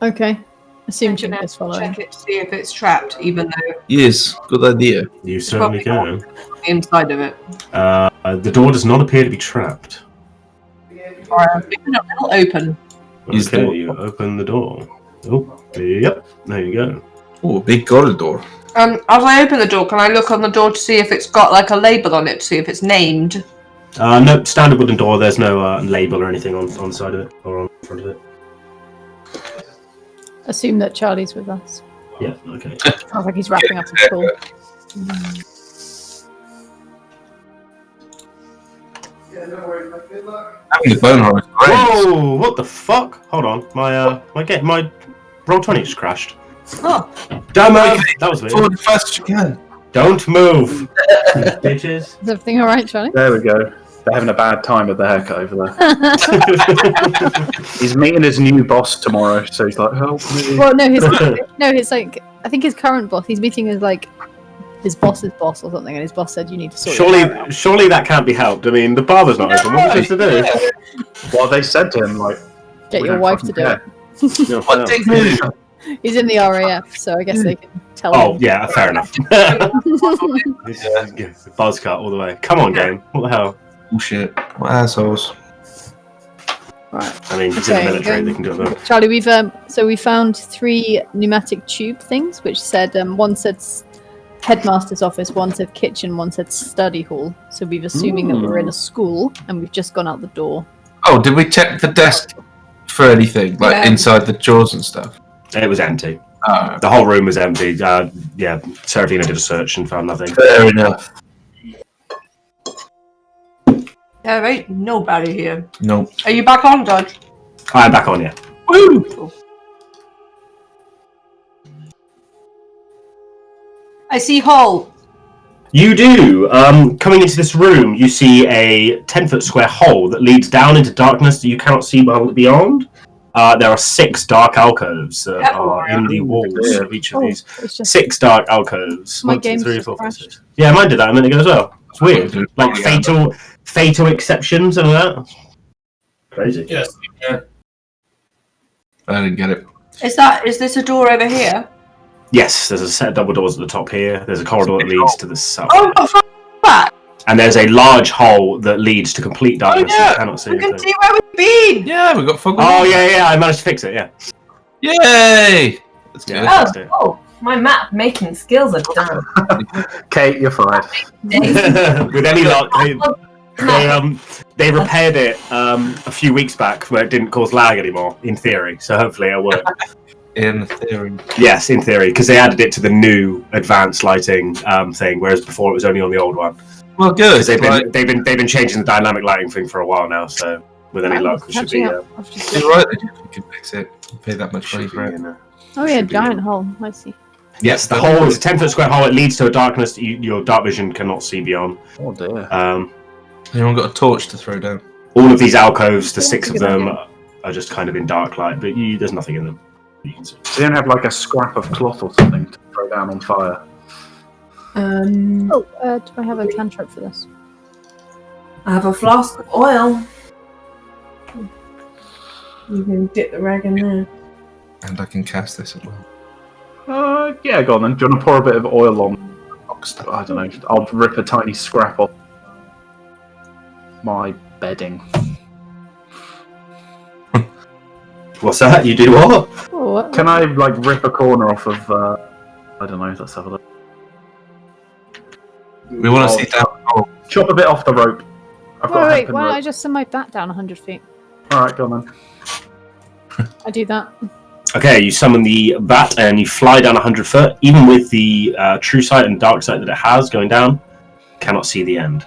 Okay. Assume I'm gonna Chingo's following. check it to see if it's trapped, even though Yes, good idea. You certainly can. the inside of it. The door does not appear to be trapped. Alright, I'm leaving it a little open. Is the Okay, door- you open the door. Oh, yep. There you go. Oh, big corridor. As I open the door, can I look on the door to see if it's got like a label on it, to see if it's named? No, standard wooden door. There's no label or anything on the side of it or on front of it. Assume that Charlie's with us. Yeah. Okay. Sounds like he's wrapping up his call. Having a bone horror is great. Whoa! What the fuck? Hold on. My roll 20 just crashed. Oh, Don't move. That was weird. Forward as fast as you can. Don't move, bitches. Is everything alright, Charlie? There we go. They're having a bad time with the haircut over there. He's meeting his new boss tomorrow, so he's like, help me. Well, no, his like, I think his current boss, he's meeting his boss's boss or something, and his boss said you need to sort your hair out. Surely that can't be helped. I mean, the barber's not open. What are we supposed to do? Well, they said to him, like, Get we your don't wife to fucking do it. care. No, What no. take me? He's in the RAF, so I guess they can tell Oh him. yeah, fair enough. Buzz cut all the way. Come on, game. What the hell? Bullshit. What assholes. Right. I mean, he's Okay, in the military. then- They can do it. Though. Charlie, we found 3 pneumatic tube things, which said one said headmaster's office, one said kitchen, one said study hall. So we're assuming that we're in a school, and we've just gone out the door. Oh, did we check the desk for anything? Like Yeah. inside the drawers and stuff? It was empty. Oh, The whole room was empty. Yeah, Seraphina did a search and found nothing. fair enough. there ain't nobody here. Nope. Are you back on, Dodge? I'm back on, yeah. Woo! I see hole. You do. Coming into this room, you see a 10-foot square hole that leads down into darkness that you cannot see beyond. There are 6 dark alcoves that are in the walls of each of these. It's just 6 dark alcoves. My 1, 2, game's 3, just 4, 5, crashed. 6. Yeah, mine did that a minute ago as well. It's weird. Oh, Like fatal exceptions and all that. Crazy. Yes. Yeah. I didn't get it. Is this a door over here? Yes, there's a set of double doors at the top here. There's a corridor that leads to the south. Oh, not far back. And there's a large hole that leads to complete darkness. yeah. You cannot see I can anything. see where we've been. Yeah, we got fog. Oh, yeah, I managed to fix it, yeah. Yay! That's Yeah. good. I fixed it. Oh, my map making skills are done. Kate, you're fired. With any luck, they repaired it a few weeks back where it didn't cause lag anymore, in theory. So hopefully it'll work. In theory. Yes, in theory, because they added it to the new advanced lighting thing, whereas before it was only on the old one. Well, good. 'Cause they've Right. been changing the dynamic lighting thing for a while now. So with any luck, we should be. Catching up. I've just- You're right. If you can fix it, you pay that much money Should for be it. in, Oh yeah, should be giant in. hole. I see. Yes, the hole is a 10-foot square hole. It leads to a darkness that your dark vision cannot see beyond. Oh, dear. Anyone got a torch to throw down? All of these alcoves, the Yeah, 6 of that's a good them, idea. are just kind of in dark light, but there's nothing in them. You can see. They don't have, like, a scrap of cloth or something to throw down on fire. Oh, do I have a cantrip for this? I have a flask of oil. You can dip the rag in there. And I can cast this as well. Yeah, go on then. Do you want to pour a bit of oil on? I don't know. I'll rip a tiny scrap off my bedding. What's that? You do what? Oh, what? Can I, like, rip a corner off of, I don't know, let's have a look. We want to see down. Oh, Chop a bit off the rope. I've got a Wait, hempen why don't I rope. just send my bat down 100 feet? Alright, go on then. I do that. Okay, you summon the bat and you fly down 100 foot. Even with the true sight and dark sight that it has going down, cannot see the end.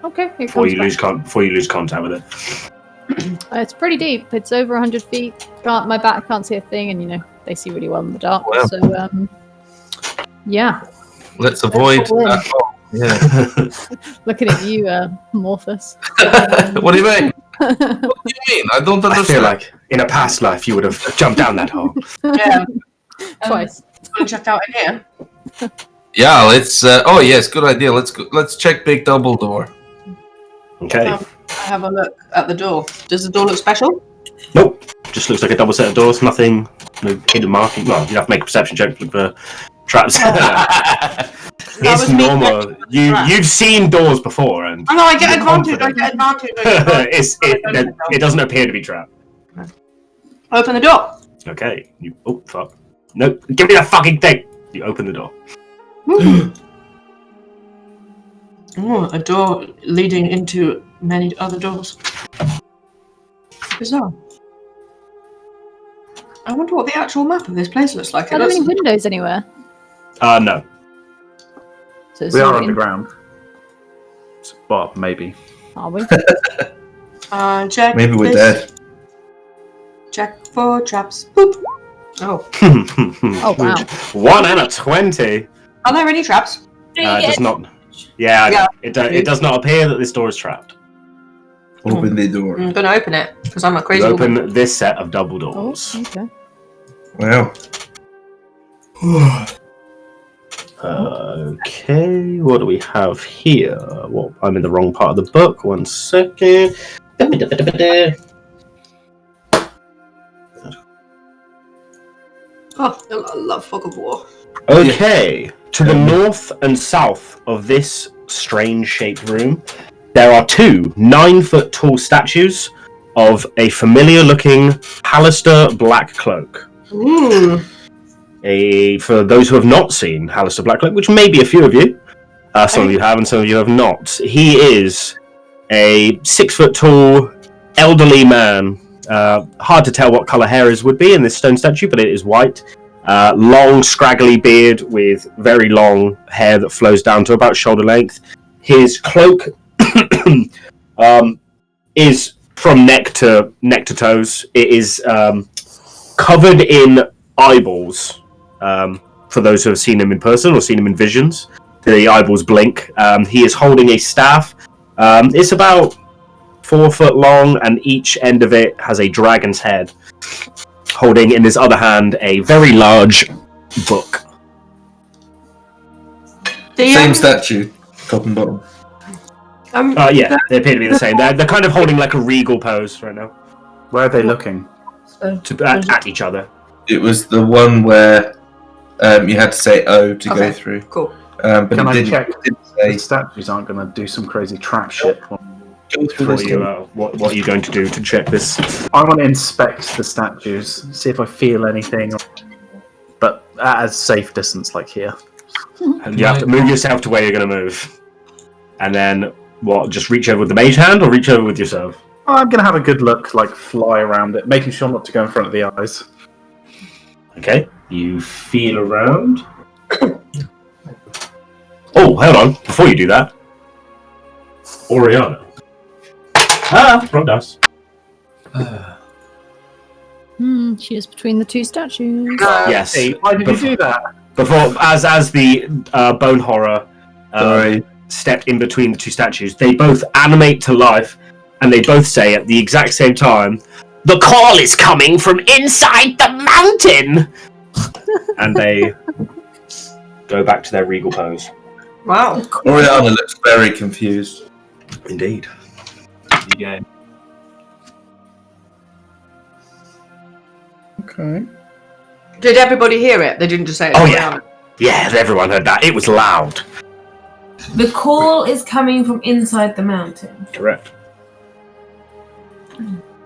Okay, here Before comes you lose contact with it. It's pretty deep. It's over 100 feet. My bat can't see a thing, and they see really well in the dark. Wow. So, yeah. Let's avoid fall in. that hole. Yeah. Looking at you, Morthos. What do you mean? What do you mean? I don't I understand. feel like in a past life you would have jumped down that hole. Yeah. Twice. Want to check out in here? Yeah, let's. Oh yes, good idea. Let's go. Let's check Big Double Door. Okay. I have a look at the door. Does the door look special? Nope. Just looks like a double set of doors. Nothing. No hidden marking. Well, you have to make a perception check for traps. It's normal. You've seen doors before, and Oh no, I get you're advantage. confident. It doesn't appear to be trapped. Open the door. Okay. Oh fuck. No, give me the fucking thing. You open the door. Oh, a door leading into many other doors. Bizarre. I wonder what the actual map of this place looks like. Are there any windows anywhere? No. So it's We are not underground. Well, maybe. Are we? Check. Maybe we're this. dead. Check for traps. Boop. Oh. Oh, wow. 1 and a 20. Are there any traps? Does not. Yeah. It does not appear that this door is trapped. Open the door. I'm gonna open it because I'm a crazy You woman. open this set of double Oh, doors. okay. Well. Okay, what do we have here? Well, I'm in the wrong part of the book. 1 second. Oh, I love Fog of War. Okay, to the north and south of this strange-shaped room, there are 2 9-foot tall statues of a familiar-looking Halaster black cloak. Ooh. For those who have not seen Halaster black cloak, which may be a few of you, some of you have and some of you have not, he is a 6-foot tall, elderly man. Hard to tell what colour hair his would be in this stone statue, but it is white. Long, scraggly beard with very long hair that flows down to about shoulder length. His cloak is from neck to toes. It is covered in eyeballs. For those who have seen him in person or seen him in visions, the eyeballs blink. He is holding a staff. It's about 4 foot long, and each end of it has a dragon's head, holding in his other hand a very large book. Same statue, top and bottom. Yeah, they appear to be the same. They're kind of holding like a regal pose right now. Where are they looking? At each other. It was the one where you had to say "oh" to go through. Cool. But Can I it check? didn't The say statues aren't going to do some crazy trap shit. go through For this you, door. what are you going to do to check this? I want to inspect the statues, see if I feel anything, but at a safe distance, like here. And you have to move yourself to where you're going to move. And then, just reach over with the mage hand or reach over with yourself? I'm going to have a good look, like fly around it, making sure not to go in front of the eyes. Okay, you feel around. Oh, hold on. Before you do that, Oriana. Wrong dice. She is between the 2 statues. Yes. Hey, why did you do that? Before, as the bone horror stepped in between the 2 statues, they both animate to life, and they both say at the exact same time, "The call is coming from inside the mountain!" And they go back to their regal pose. Wow. Oriana looks very confused. Indeed. Yeah. Okay. Did everybody hear it? They didn't just say it. Oh, yeah. Yeah, everyone heard that. It was loud. The call is coming from inside the mountain. Correct.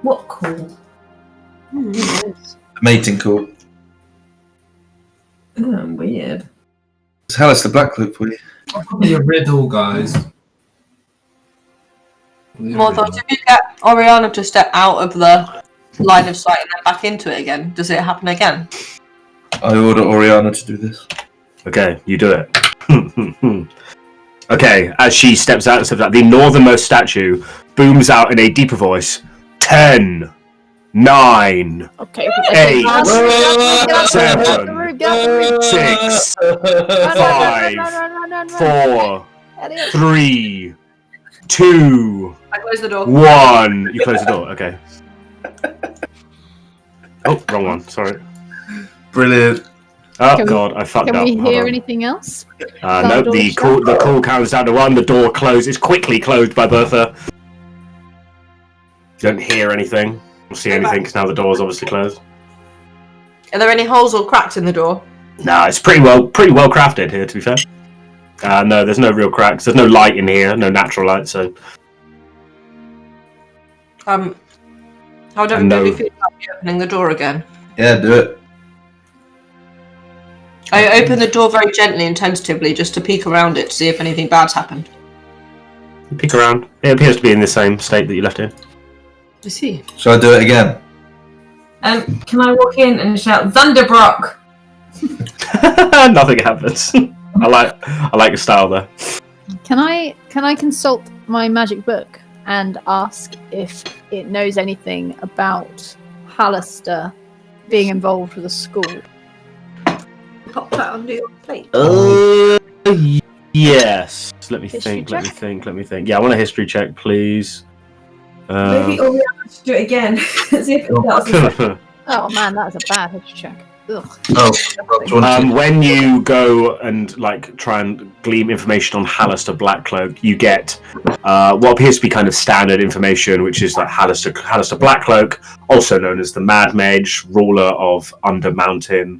What call? Mating call. Oh, weird. It's Halaster Black Cloak for you. Probably a riddle, guys. Morthos, if you get Oriana to step out of the line of sight and then back into it again? Does it happen again? I order Oriana to do this. Okay, you do it. Okay, as she steps out, the northernmost statue booms out in a deeper voice. 10, 9, Okay. 8, Run, 7, run, 6, run, 5, 4, 3, 2, I close the door. 1. You close the door. Okay. Oh, wrong one. Sorry. Brilliant. Oh Can we- God, I fucked Can up. we Hold hear on. anything else? No, the call counts down to 1. The door closes quickly, closed by Bertha. You don't hear anything. Or see anything because now the door's obviously closed. Are there any holes or cracks in the door? No, it's pretty well crafted here. To be fair. No, there's no real cracks. There's no light in here. No natural light. So. How don't No. you feel about me opening the door again? Yeah, do it. I open the door very gently and tentatively just to peek around it to see if anything bad's happened. You peek around. It appears to be in the same state that you left in. I see. Shall I do it again? Can I walk in and shout Thunderbrock? Nothing happens. I like your style there. Can I consult my magic book and ask if it knows anything about Halaster being involved with a school? Pop that onto your plate. Yes. Let me History think. Let me check? think. Yeah, I want a history check, please. Maybe Oriana should do it again. See if it does. Oh man, that's a bad history check. Ugh. Oh, 20. When you go and try and glean information on Halaster Blackcloak, you get what appears to be kind of standard information, which is like Halaster Blackcloak, also known as the Mad Mage, ruler of Undermountain,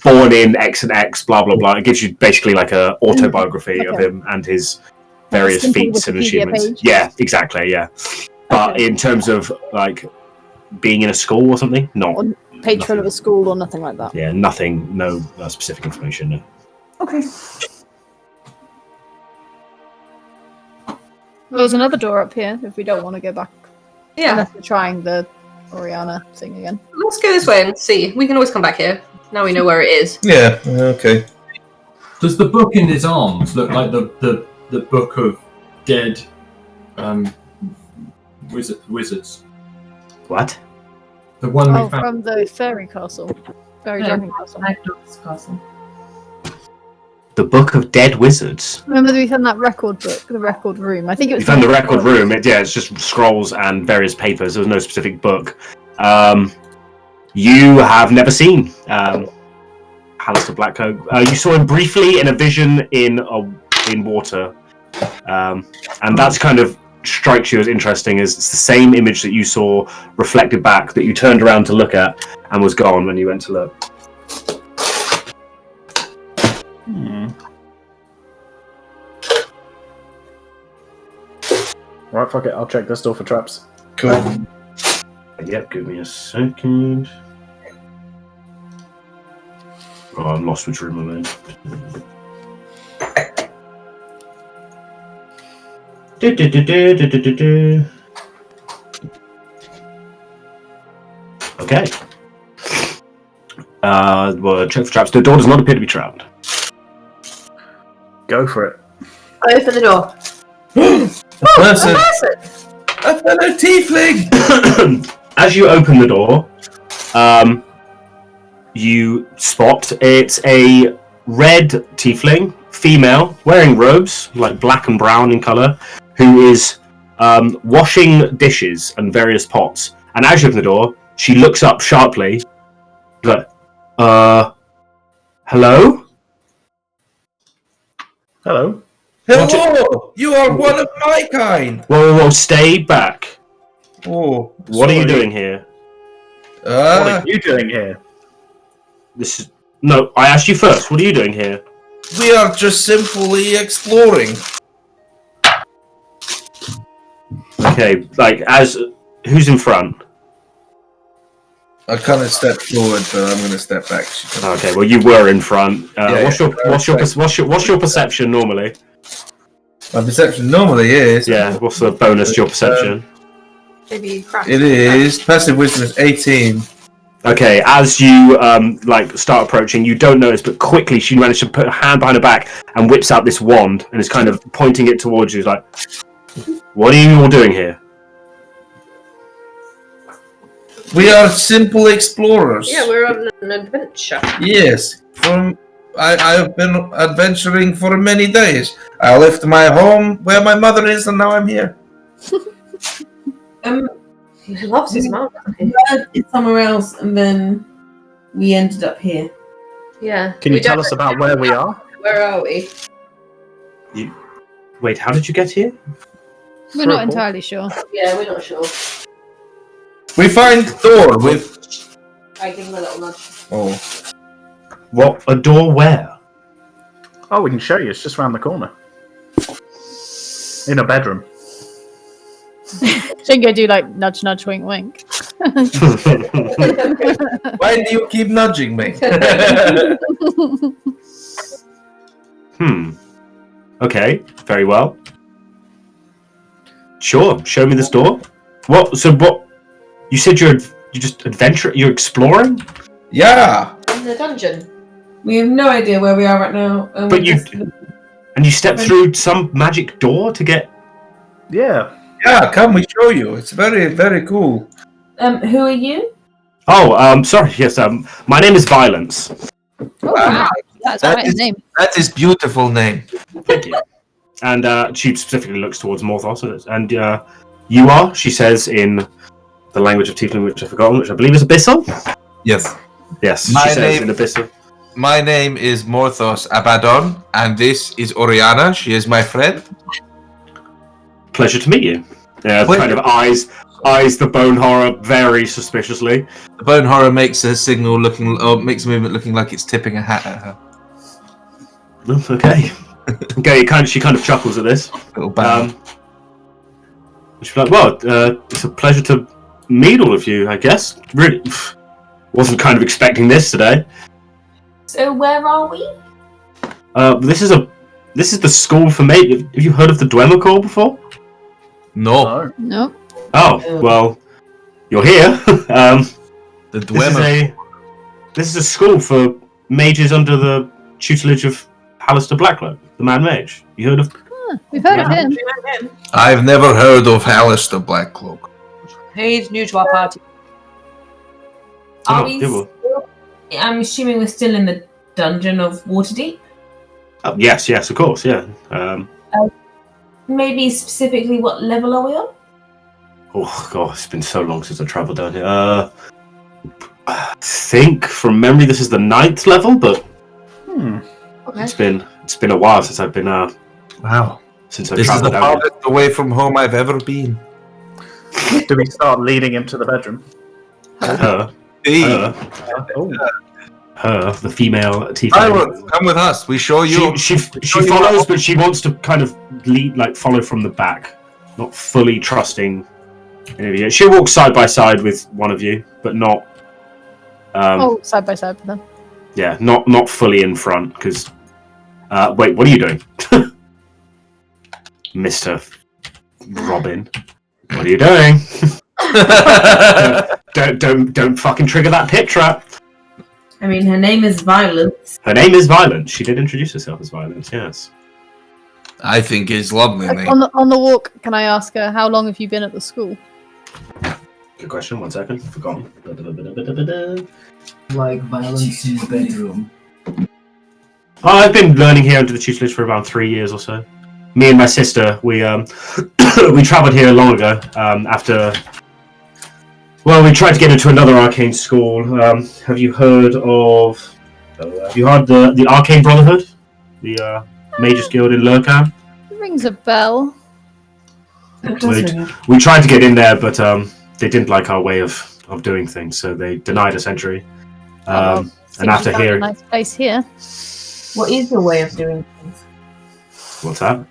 born in X and X, blah blah blah. It gives you basically like a autobiography of him and his various Simple feats and Wikipedia achievements. page. Yeah, exactly. Yeah, but in terms of being in a school or something, not. Patron of a school or nothing like that. Yeah, nothing, no specific information. No. Okay. There's another door up here if we don't want to go back. Yeah, Unless we're trying the Oriana thing again. let's go this way and see. We can always come back here. Now we know where it is. Yeah, okay. Does the book in his arms look like the book of dead wizards? What? The one Oh, we found. from the fairy castle. Fairy dragon castle. Magnus Castle. The Book of Dead Wizards. Remember we found that record book, the record room. I think it was You found the record room. It's just scrolls and various papers. There was no specific book. You have never seen Halaster Blackcloak. You saw him briefly in a vision in water, and that's kind of strikes you as interesting. As it's the same image that you saw reflected back that you turned around to look at and was gone when you went to look. Right, fuck it. I'll check this door for traps. Cool. Yep, give me a second. Oh, I'm lost which room I'm in. Okay. Well, check for traps. The door does not appear to be trapped. Go for it. I open the door. Person, Person! a fellow tiefling! As you open the door, you spot it's a red tiefling, female, wearing robes, like black and brown in colour, who is washing dishes and various pots. And as you open the door, she looks up sharply, like, hello? Hello. Hello! You are one of my kind! Whoa, stay back. Oh, What are you doing here? What Ah, are you doing here? No, I asked you first. What are you doing here? we are just simply exploring. Okay, who's in front? I kind of stepped forward, but I'm going to step back. Okay, well you were in front. Yeah, What's your perception normally? My perception normally is... Yeah, what's the bonus to your perception? Maybe crack. It is. Passive wisdom is 18. Okay, as you start approaching, you don't notice, but quickly she managed to put her hand behind her back and whips out this wand and is kind of pointing it towards you. Like, what are you all doing here? We are simple explorers. Yeah, we're on an adventure. Yes. I have been adventuring for many days. I left my home where my mother is, and now I'm here. He loves his mouth. It's somewhere else, and then we ended up here. Yeah. Can you tell us about where we are? Where are we? Wait, how did you get here? We're not entirely sure. Yeah, we're not sure. We find door with. I give him a little nudge. Oh. What? A door where? Oh, we can show you. It's just around the corner. In a bedroom. Chingo do like nudge, nudge, wink, wink. Why do you keep nudging me? Okay, very well. Sure, show me this door. What? So what? You said you're just you're exploring? Yeah. In the dungeon. We have no idea where we are right now. And But you stepped through some magic door to get. Yeah. Yeah, come, we show you. It's very, very cool. Who are you? Oh, sorry. Yes, my name is Violence. Oh, wow. That's quite a name. That is beautiful name. Thank you. And she specifically looks towards Morthos. And you are, she says in the language of Tiefling, which I've forgotten, which I believe is Abyssal. Yes. Yes, My she says name- in Abyssal. My name is Morthos Abaddon, and this is Oriana. She is my friend. Pleasure to meet you. Kind of eyes the bone horror very suspiciously. The bone horror makes a signal makes a movement looking like it's tipping a hat at her. Okay. Okay, she kind of chuckles at this. Little bow. She's like, well, it's a pleasure to meet all of you, I guess. Really, wasn't kind of expecting this today. So where are we? This is the school for Mage. Have you heard of the Dwemer Corps before? No. Nope. Oh, well, you're here. The Dwemer. This is a school for mages under the tutelage of Halaster Blacklock, the Mad Mage. You heard of? We've heard of him. I've never heard of Halaster Blackcloak. He's new to our party. Are Oh, we yeah, well. still, I'm assuming we're still in the dungeon of Waterdeep? Yes, of course, yeah. Maybe specifically what level are we on? Oh god, it's been so long since I travelled down here. I think from memory this is the 9th level, but Okay. it's been a while since I've been Wow. since I've This is the travelled down here. farthest away from home I've ever been. Do we start leading him to the bedroom? Her, Oh. the female Tiefling. Silence, come with us. We show you. She follows, but she wants to kind of follow from the back, not fully trusting any of you. She walks side by side with one of you, but not. Side by side with them. Yeah, not fully in front. Because, wait, what are you doing, Mister Robin? What are you doing? Don't fucking trigger that pit trap. I mean, her name is Violence. Her name is Violence. She did introduce herself as Violence. Yes. I think it's lovely name. On the walk, can I ask her how long have you been at the school? Good question. 1 second. Forgotten. Like violence in the bedroom. I've been learning here under the tutelage for around 3 years or so. Me and my sister, we we travelled here long ago. After, well, we tried to get into another arcane school. Have you heard of? Have you heard the Arcane Brotherhood, the Mages Guild in Lurkan? It rings a bell. We tried to get in there, but they didn't like our way of doing things, so they denied us entry. And after Found a hearing, nice place here. What is your way of doing things? what's that?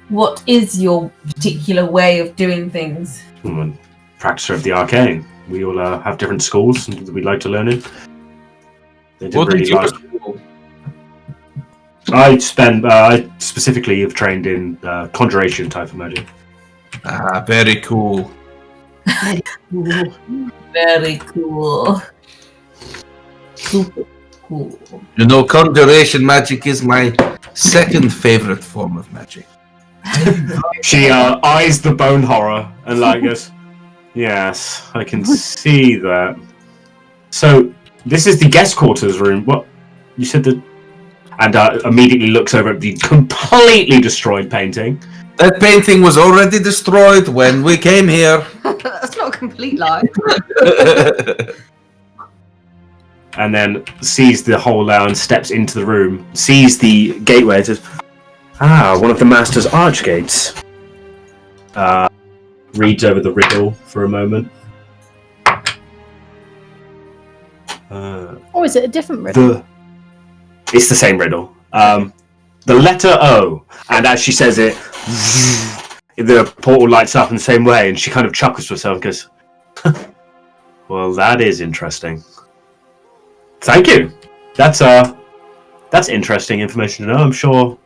What is your particular way of doing things? I'm a practitioner of the arcane. We all have different schools that we'd like to learn in. They didn't What really did you like. school? I specifically have trained in conjuration type of magic. Ah, very cool. Very cool. Super cool. You know, conjuration magic is my second favorite form of magic. She eyes the bone horror and goes, "Yes, I can see that." So this is the guest quarters room. What you said that, and immediately looks over at the completely destroyed painting. That painting was already destroyed when we came here. That's not a complete lie. And then sees the hole there and steps into the room. Sees the gateway and says, one of the master's archgates. Reads over the riddle for a moment. Or is it a different riddle? It's the same riddle. The letter O. And as she says it, the portal lights up in the same way, and she kind of chuckles to herself and goes, well, that is interesting. Thank you. That's interesting information to know. I'm sure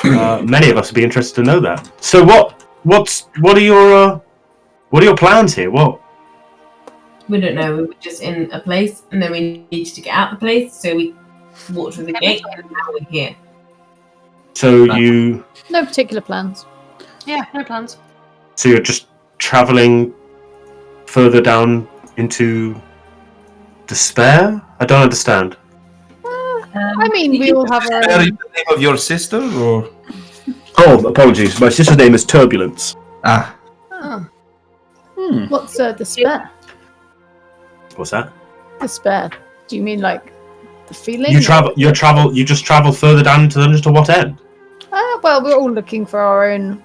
many of us would be interested to know that. So what are your plans here? What? We don't know. We were just in a place, and then we needed to get out the place, so we walked through the gate, and now we're here. So you... No particular plans. Yeah, no plans. So you're just travelling further down into despair? I don't understand. I mean, we all have our Are own... you the name of your sister, or? Oh, apologies. My sister's name is Turbulence. Ah, Oh. What's despair? What's that? Despair. Do you mean like the feeling? You just travel further down into the dungeon to what end? Well, we're all looking for our own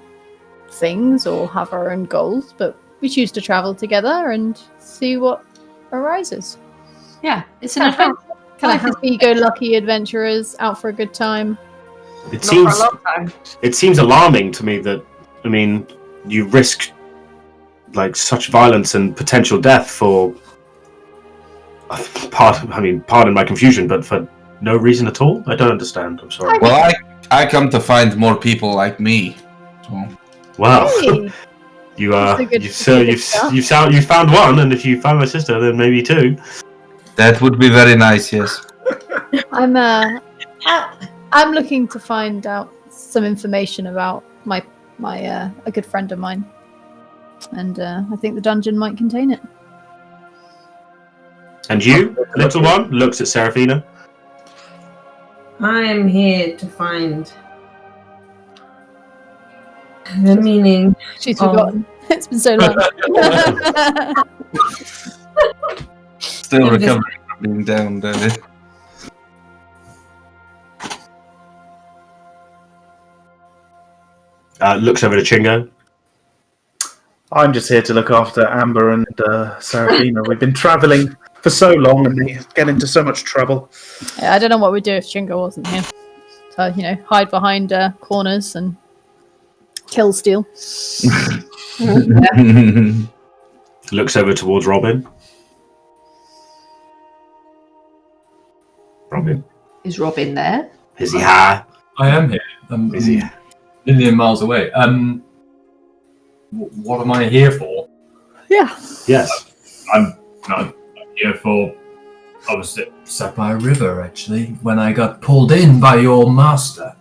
things or have our own goals, but we choose to travel together and see what arises. Yeah, it's an adventure. Kind of happy-go-lucky adventurers out for a good time. It Not for a long time. It seems alarming to me that, I mean, you risk such violence and potential death for pardon my confusion, but for no reason at all? I don't understand. I'm sorry. well, I come to find more people like me. So. Wow. Hey. You That's you found one, and if you find my sister, then maybe two. That would be very nice, yes. I'm looking to find out some information about my a good friend of mine, and I think the dungeon might contain it. And you, little one, looks at Seraphina. I am here to find the meaning. She's forgotten. It's been so long. Still recovering from being down, David. Looks over to Chingo. I'm just here to look after Amber and Seraphina. We've been travelling for so long and we get into so much trouble. Yeah, I don't know what we'd do if Chingo wasn't here. So, hide behind corners and kill steal. Looks over towards Robin. Robin. Is Robin there? Is he high? I am here. Is he? A million miles away. What am I here for? Yeah. Yes. I'm here for... I was sat by a river, actually, when I got pulled in by your master.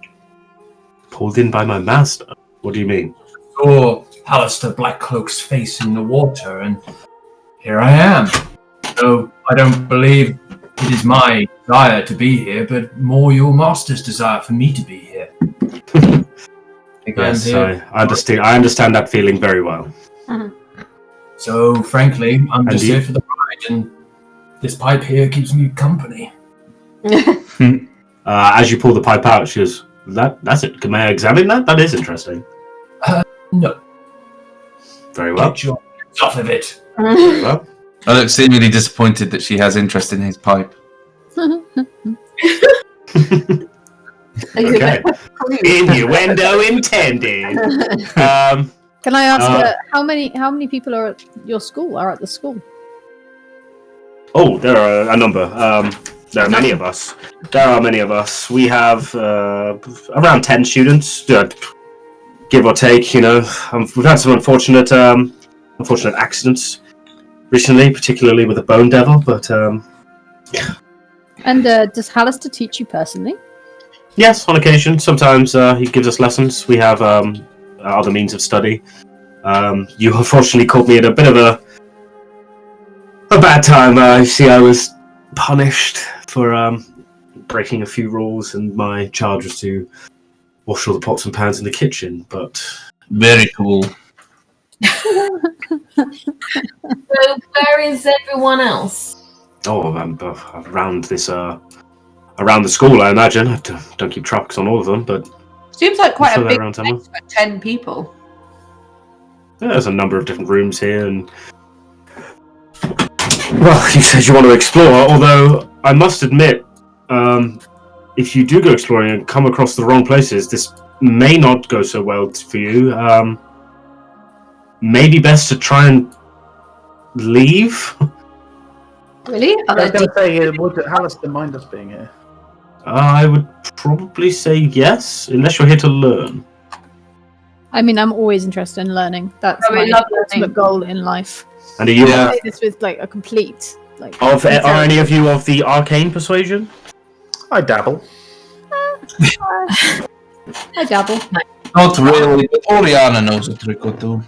Pulled in by my master? What do you mean? Saw Halaster Blackcloak's face in the water, and here I am. So I don't believe it is my desire to be here, but more your master's desire for me to be here. Yes, I understand that feeling very well. So, frankly, I'm And just you? here for the ride, and this pipe here keeps me company. As you pull the pipe out, she goes, that's it. May I examine that? That is interesting. No. Very well. Get your hands off of it. Very well. I look seemingly disappointed that she has interest in his pipe. Okay. Innuendo intended. Can I ask how many people are at your school? Are at the school? Oh, there are a number. There are many of us. We have around 10 students, give or take. We've had some unfortunate unfortunate accidents recently, particularly with the Bone Devil. But And does Halaster teach you personally? yes, on occasion. Sometimes he gives us lessons. We have other means of study. You unfortunately caught me at a bit of a bad time. You see, I was punished for breaking a few rules, and my charge was to wash all the pots and pans in the kitchen. But Very cool. So where is everyone else? around this around the school, I imagine. I don't keep tracks on all of them, but Seems like quite sure a they're big around place for 10 people. there's a number of different rooms here. And well, you said you want to explore, although I must admit, if you do go exploring and come across the wrong places, this may not go so well for you. Maybe best to try and leave. Really? I was going to say, would Halaster mind us being here? I would probably say yes, unless you're here to learn. I mean, I'm always interested in learning. That's Oh, we my love ultimate learning. goal in life. And are you Yeah. I say this with like a complete like. are any of you of the arcane persuasion? I dabble. I dabble. Not really, but Oriana knows a trick or two.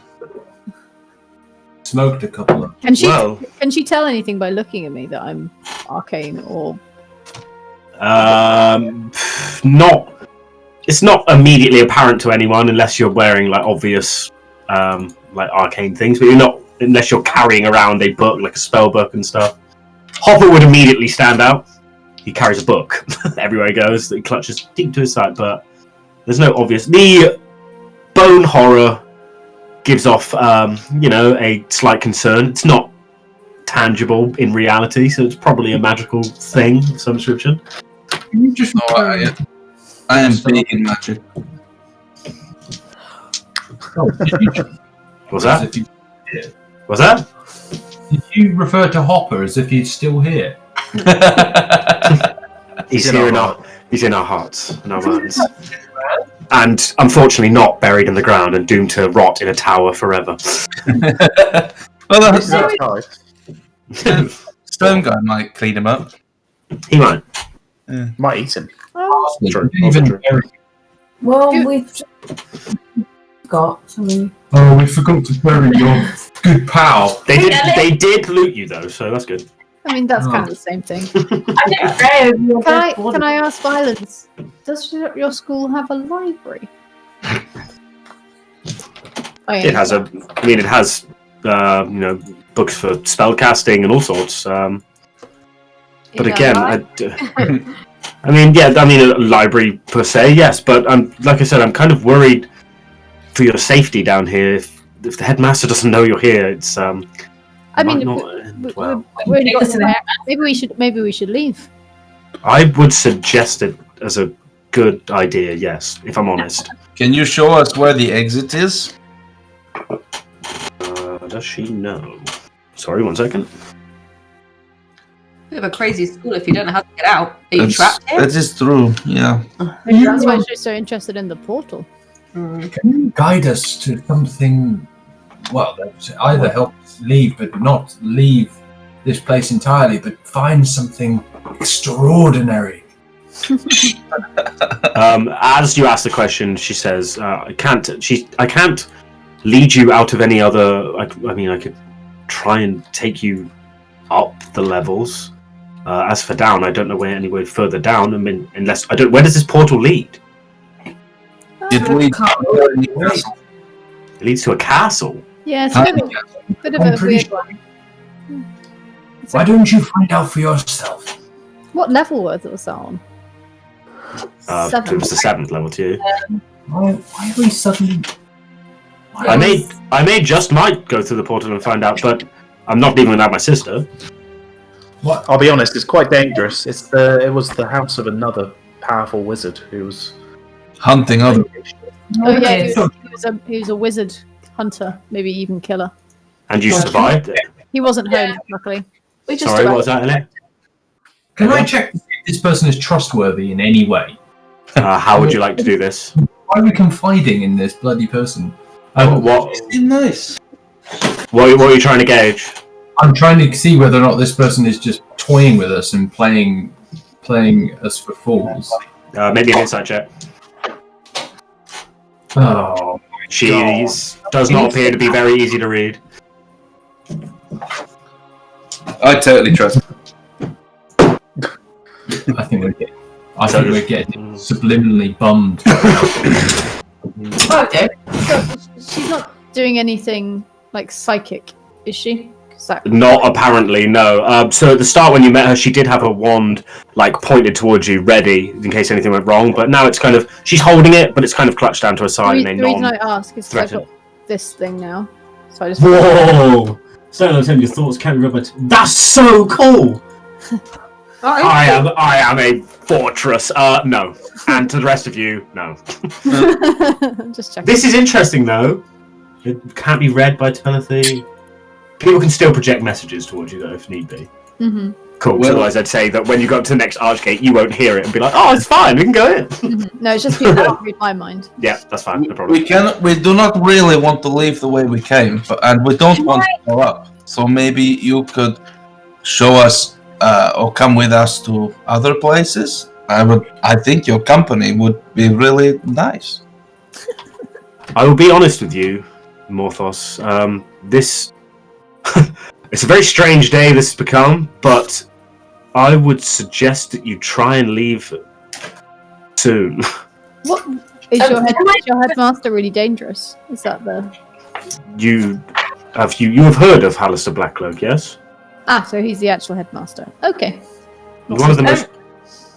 Smoked a couple of. Can she? Well, Can she tell anything by looking at me that I'm arcane or? not. It's not immediately apparent to anyone unless you're wearing like obvious, like arcane things. But you're not unless you're carrying around a book like a spell book and stuff. Hopper would immediately stand out. He carries a book everywhere he goes. That he clutches deep to his side, but there's no obvious. The bone horror gives off, a slight concern. It's not tangible in reality, so it's probably a magical thing of some description. Can you just No, I am big in magic. What's that? Did What's that? you refer to Hopper as if he's still here? He's here in our hearts and our minds. And unfortunately not buried in the ground and doomed to rot in a tower forever. Well, This is outside. Stone guy might clean him up. He might. Might eat him. Oh, True. Even True. Well, we've got something. Oh, we forgot to bury your good pal. They did loot you though, so that's good. I mean, that's kind of the same thing. I didn't say your dead body. Can I ask Violence? Does your school have a library? It has it has books for spellcasting and all sorts. But again, a library per se, yes. But like I said, I'm kind of worried for your safety down here. If the headmaster doesn't know you're here, it's maybe we should leave. I would suggest it as a good idea. Yes, if I'm honest. Can you show us where the exit is? Does she know? Sorry, 1 second. Bit of a crazy school if you don't know how to get out. Are you trapped here? That is true, yeah. Maybe that's why she's so interested in the portal. Can you guide us to something? Well, either help us leave, but not leave this place entirely, but find something extraordinary. As you ask the question, she says, "I can't lead you out of any other. I could try and take you up the levels. As for down, I don't know where anywhere further down. I mean, unless I don't. Where does this portal lead? It leads It leads to a castle. Yeah, it's a bit of a weird one. Why don't you find out for yourself? What level was that on? It was the 7th level too. Why are we suddenly? I might go through the portal and find out, but I'm not leaving without my sister. What? I'll be honest, it's quite dangerous. It was the house of another powerful wizard who was hunting other. Oh yeah, he was a wizard hunter, maybe even killer. And you survived it. He wasn't home, luckily. We just Sorry, what was that, Ellie? Can I check if this person is trustworthy in any way? How would you like to do this? Why are we confiding in this bloody person? What? Nice. What are you trying to gauge? I'm trying to see whether or not this person is just toying with us and playing us for fools. Maybe an insight check. Oh, She does not appear to be very easy to read. I totally trust her. I think we're getting subliminally bummed. Okay. She's not doing anything like psychic, is she? Not apparently, no. So at the start when you met her, she did have her wand like pointed towards you, ready in case anything went wrong. But now it's kind of she's holding it, but it's kind of clutched down to her side. The reason I ask is because I've got this thing now, so I just. Whoa! So your thoughts can't be read. That's so cool. I am a fortress. No, and to the rest of you, no. Just checking. This is interesting though. It can't be read by telepathy. People can still project messages towards you though, if need be. Mm-hmm. Cool. Well, otherwise, I'd say that when you go up to the next archgate, you won't hear it and be like, "Oh, it's fine, we can go in." Mm-hmm. No, it's just people can't read my mind. Yeah, that's fine. No problem. We do not really want to leave the way we came, and we don't want to go up. So maybe you could show us or come with us to other places. I think your company would be really nice. I will be honest with you, Morthos. This it's a very strange day this has become, but I would suggest that you try and leave soon. What is your headmaster really dangerous? Is that the? You have heard of Halaster Blackcloak, yes? Ah, so he's the actual headmaster. Okay. One of the most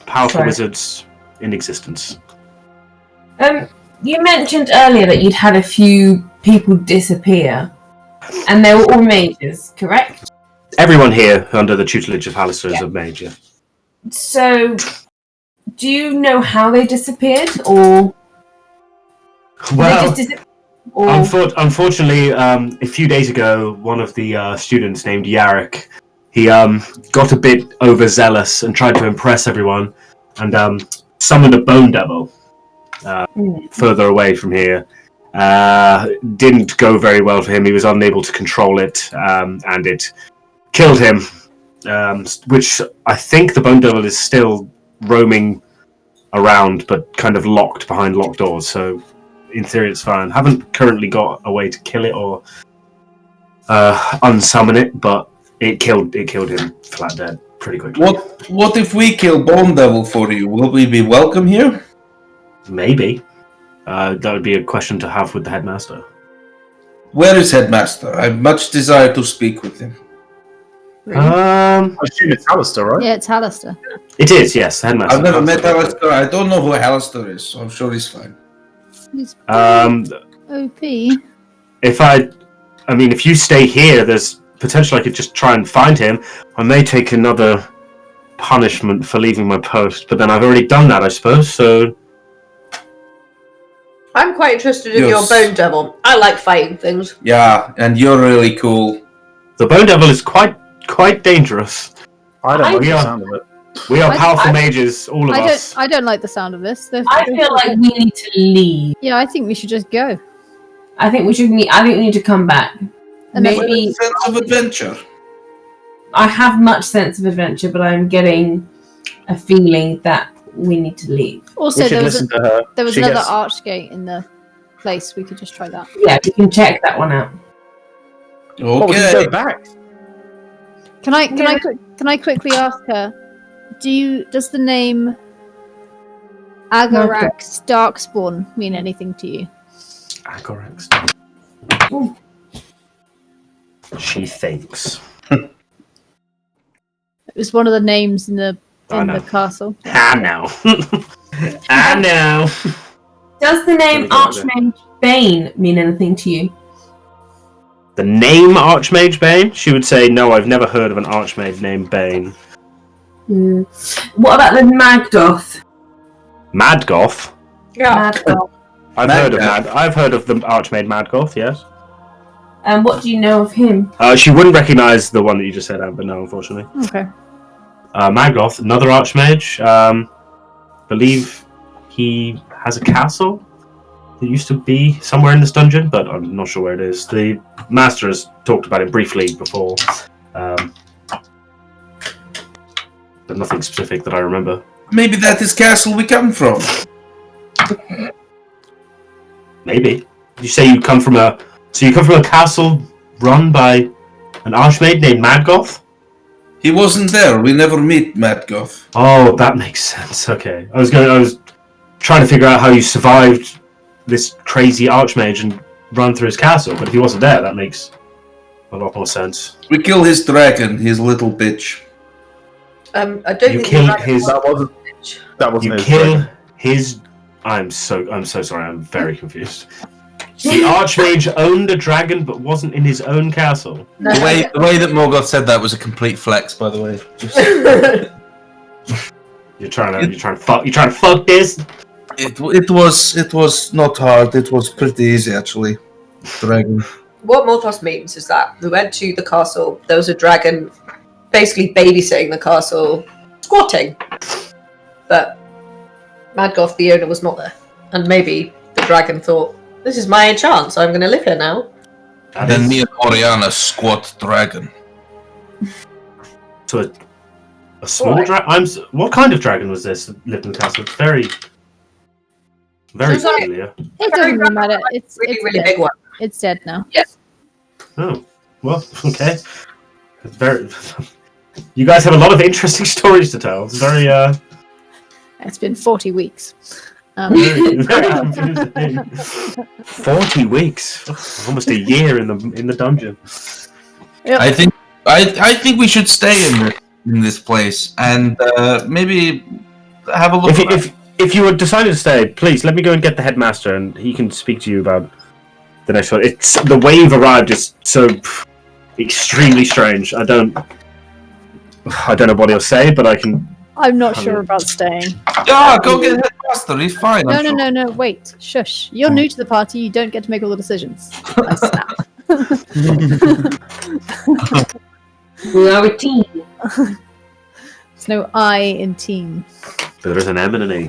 powerful wizards in existence. You mentioned earlier that you'd had a few people disappear, and they were all mages, correct? Everyone here under the tutelage of Halaster is a mage. Yeah. So, do you know how they disappeared, or Well, they just or... unfortunately, a few days ago, one of the students named Yarrick, he got a bit overzealous and tried to impress everyone, and summoned a bone devil further away from here. Didn't go very well for him. He was unable to control it, and it killed him. Which I think the bone devil is still roaming around, but kind of locked behind locked doors. So in theory, it's fine. Haven't currently got a way to kill it or unsummon it, but it killed him flat dead pretty quickly. What if we kill Bone Devil for you? Will we be welcome here? Maybe. That would be a question to have with the headmaster. Where is Headmaster? I much desire to speak with him. I assume it's Halaster, right? Yeah, it's Halaster. It is, yes, the headmaster. I've never met Halaster. I don't know who Halaster is, so I'm sure he's fine. He's OP. If you stay here, there's potential I could just try and find him. I may take another punishment for leaving my post, but then I've already done that, I suppose, so... I'm quite interested in your Bone Devil. I like fighting things. Yeah, and you're really cool. The Bone Devil is quite dangerous. I don't like the sound of it. We are powerful mages, all of us. I don't like the sound of this. I feel like we need to leave. Yeah, I think we should just go. I think we need to come back. And maybe sense of adventure. I have much sense of adventure, but I'm getting a feeling that we need to leave. Also, there was She another gets- archgate in the place. We could just try that. Yeah, we can check that one out. Oh, we can Okay. go back. Can I quickly ask her? Does the name Agarax Darkspawn mean anything to you? Agarax. She thinks. It was one of the names in the castle. I know. I know. Does the name Archmage Bane mean anything to you? The name Archmage Bane? She would say, no, I've never heard of an Archmage named Bane. What about the Magdoth? Madgoth? Yeah. Magdoth. I've heard of the Archmage Madgoth, yes. And what do you know of him? She wouldn't recognise the one that you just said, Amber, no, unfortunately. Okay. Maggoth, another Archmage. Believe he has a castle It used to be somewhere in this dungeon, but I'm not sure where it is. The master has talked about it briefly before, but nothing specific that I remember. Maybe that is castle we come from. Maybe. You say you come from a castle run by an archmage named Madgoth? He wasn't there. We never meet Madgoth. Oh, that makes sense. Okay. I was trying to figure out how you survived this crazy archmage and run through his castle, but if he wasn't there, that makes a lot more sense. We kill his dragon, his little bitch. I don't You think kill the dragon his. was- That wasn't You his kill dragon. his. I'm so sorry. I'm very confused. The archmage owned a dragon, but wasn't in his own castle. The way that Morgoth said that was a complete flex, by the way. Just, You're trying to fuck this. it was not hard. It was pretty easy actually. Dragon. What Morthos means is that we went to the castle, there was a dragon basically babysitting the castle, squatting. But Madgoth, the owner, was not there. And maybe the dragon thought, this is my chance, I'm going to live here now. That Then is- me and Oriana squat dragon. to a small Right. dragon. What kind of dragon was this that lived in the castle? It's very Sounds like- peculiar. It doesn't really matter. It's Really dead. big one. It's dead now. Oh, well, okay. It's very. You guys have a lot of interesting stories to tell. It's very, It's been 40 weeks. very confusing. 40 weeks, almost a year in the dungeon. I think we should stay in this place and maybe have a look. If you were decided to stay, please let me go and get the headmaster, and he can speak to you about the next one. It's the way you've arrived is so extremely strange. I don't know what he'll say, but I can. I'm not sure about staying. Yeah, go get headmaster. He's fine. No, wait. Shush. You're new to the party. You don't get to make all the decisions. I snap. We are a team. There's no I in team. But there is an M and an E.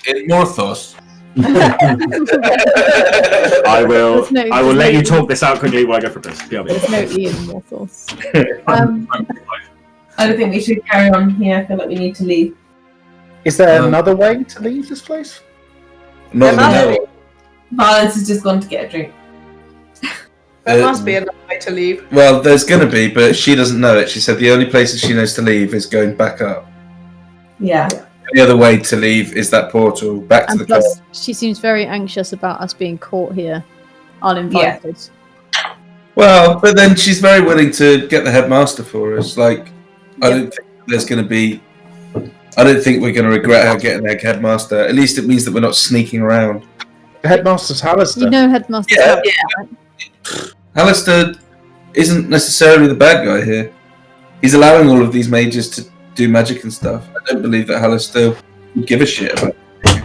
In Morthos. I will There's let no- you talk this out quickly while I go for this. Yeah, There's no E in Morthos. I don't think we should carry on here. I feel like we need to leave. Is there another way to leave this place? No, There Violence has just gone to get a drink. must be another way to leave. Well, there's gonna be, but she doesn't know it. She said the only places she knows to leave is going back up. Yeah. The other way to leave is that portal back to And the car. plus, she seems very anxious about us being caught here, uninvited. Well, but then she's very willing to get the headmaster for us. Like, I don't think there's going to be. I don't think we're going to regret her getting that headmaster. At least it means that we're not sneaking around. The headmaster's Halaster. You know Headmaster. Yeah. Alex, right? Halaster isn't necessarily the bad guy here. He's allowing all of these mages to do magic and stuff. I don't believe that Halaster would give a shit about it.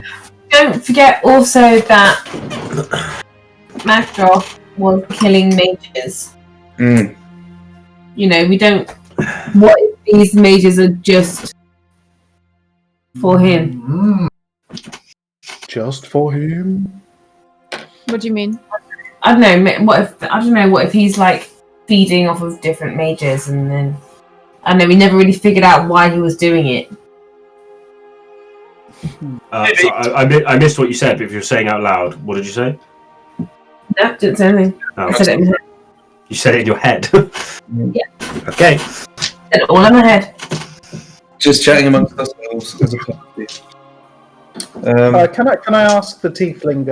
Don't forget also that Macroth was killing mages. Mm. You know, we don't. What if these mages are just for him? Just for him. What do you mean? I don't know. What if he's like feeding off of different mages, and then I don't know. We never really figured out why he was doing it. So I missed what you said, but if you're saying out loud, what did you say? No, didn't say anything. Oh, I said it in my head. you said it in your head. Yeah. Okay. Said it all in my head. Just chatting amongst ourselves as a party. Can I ask the tiefling?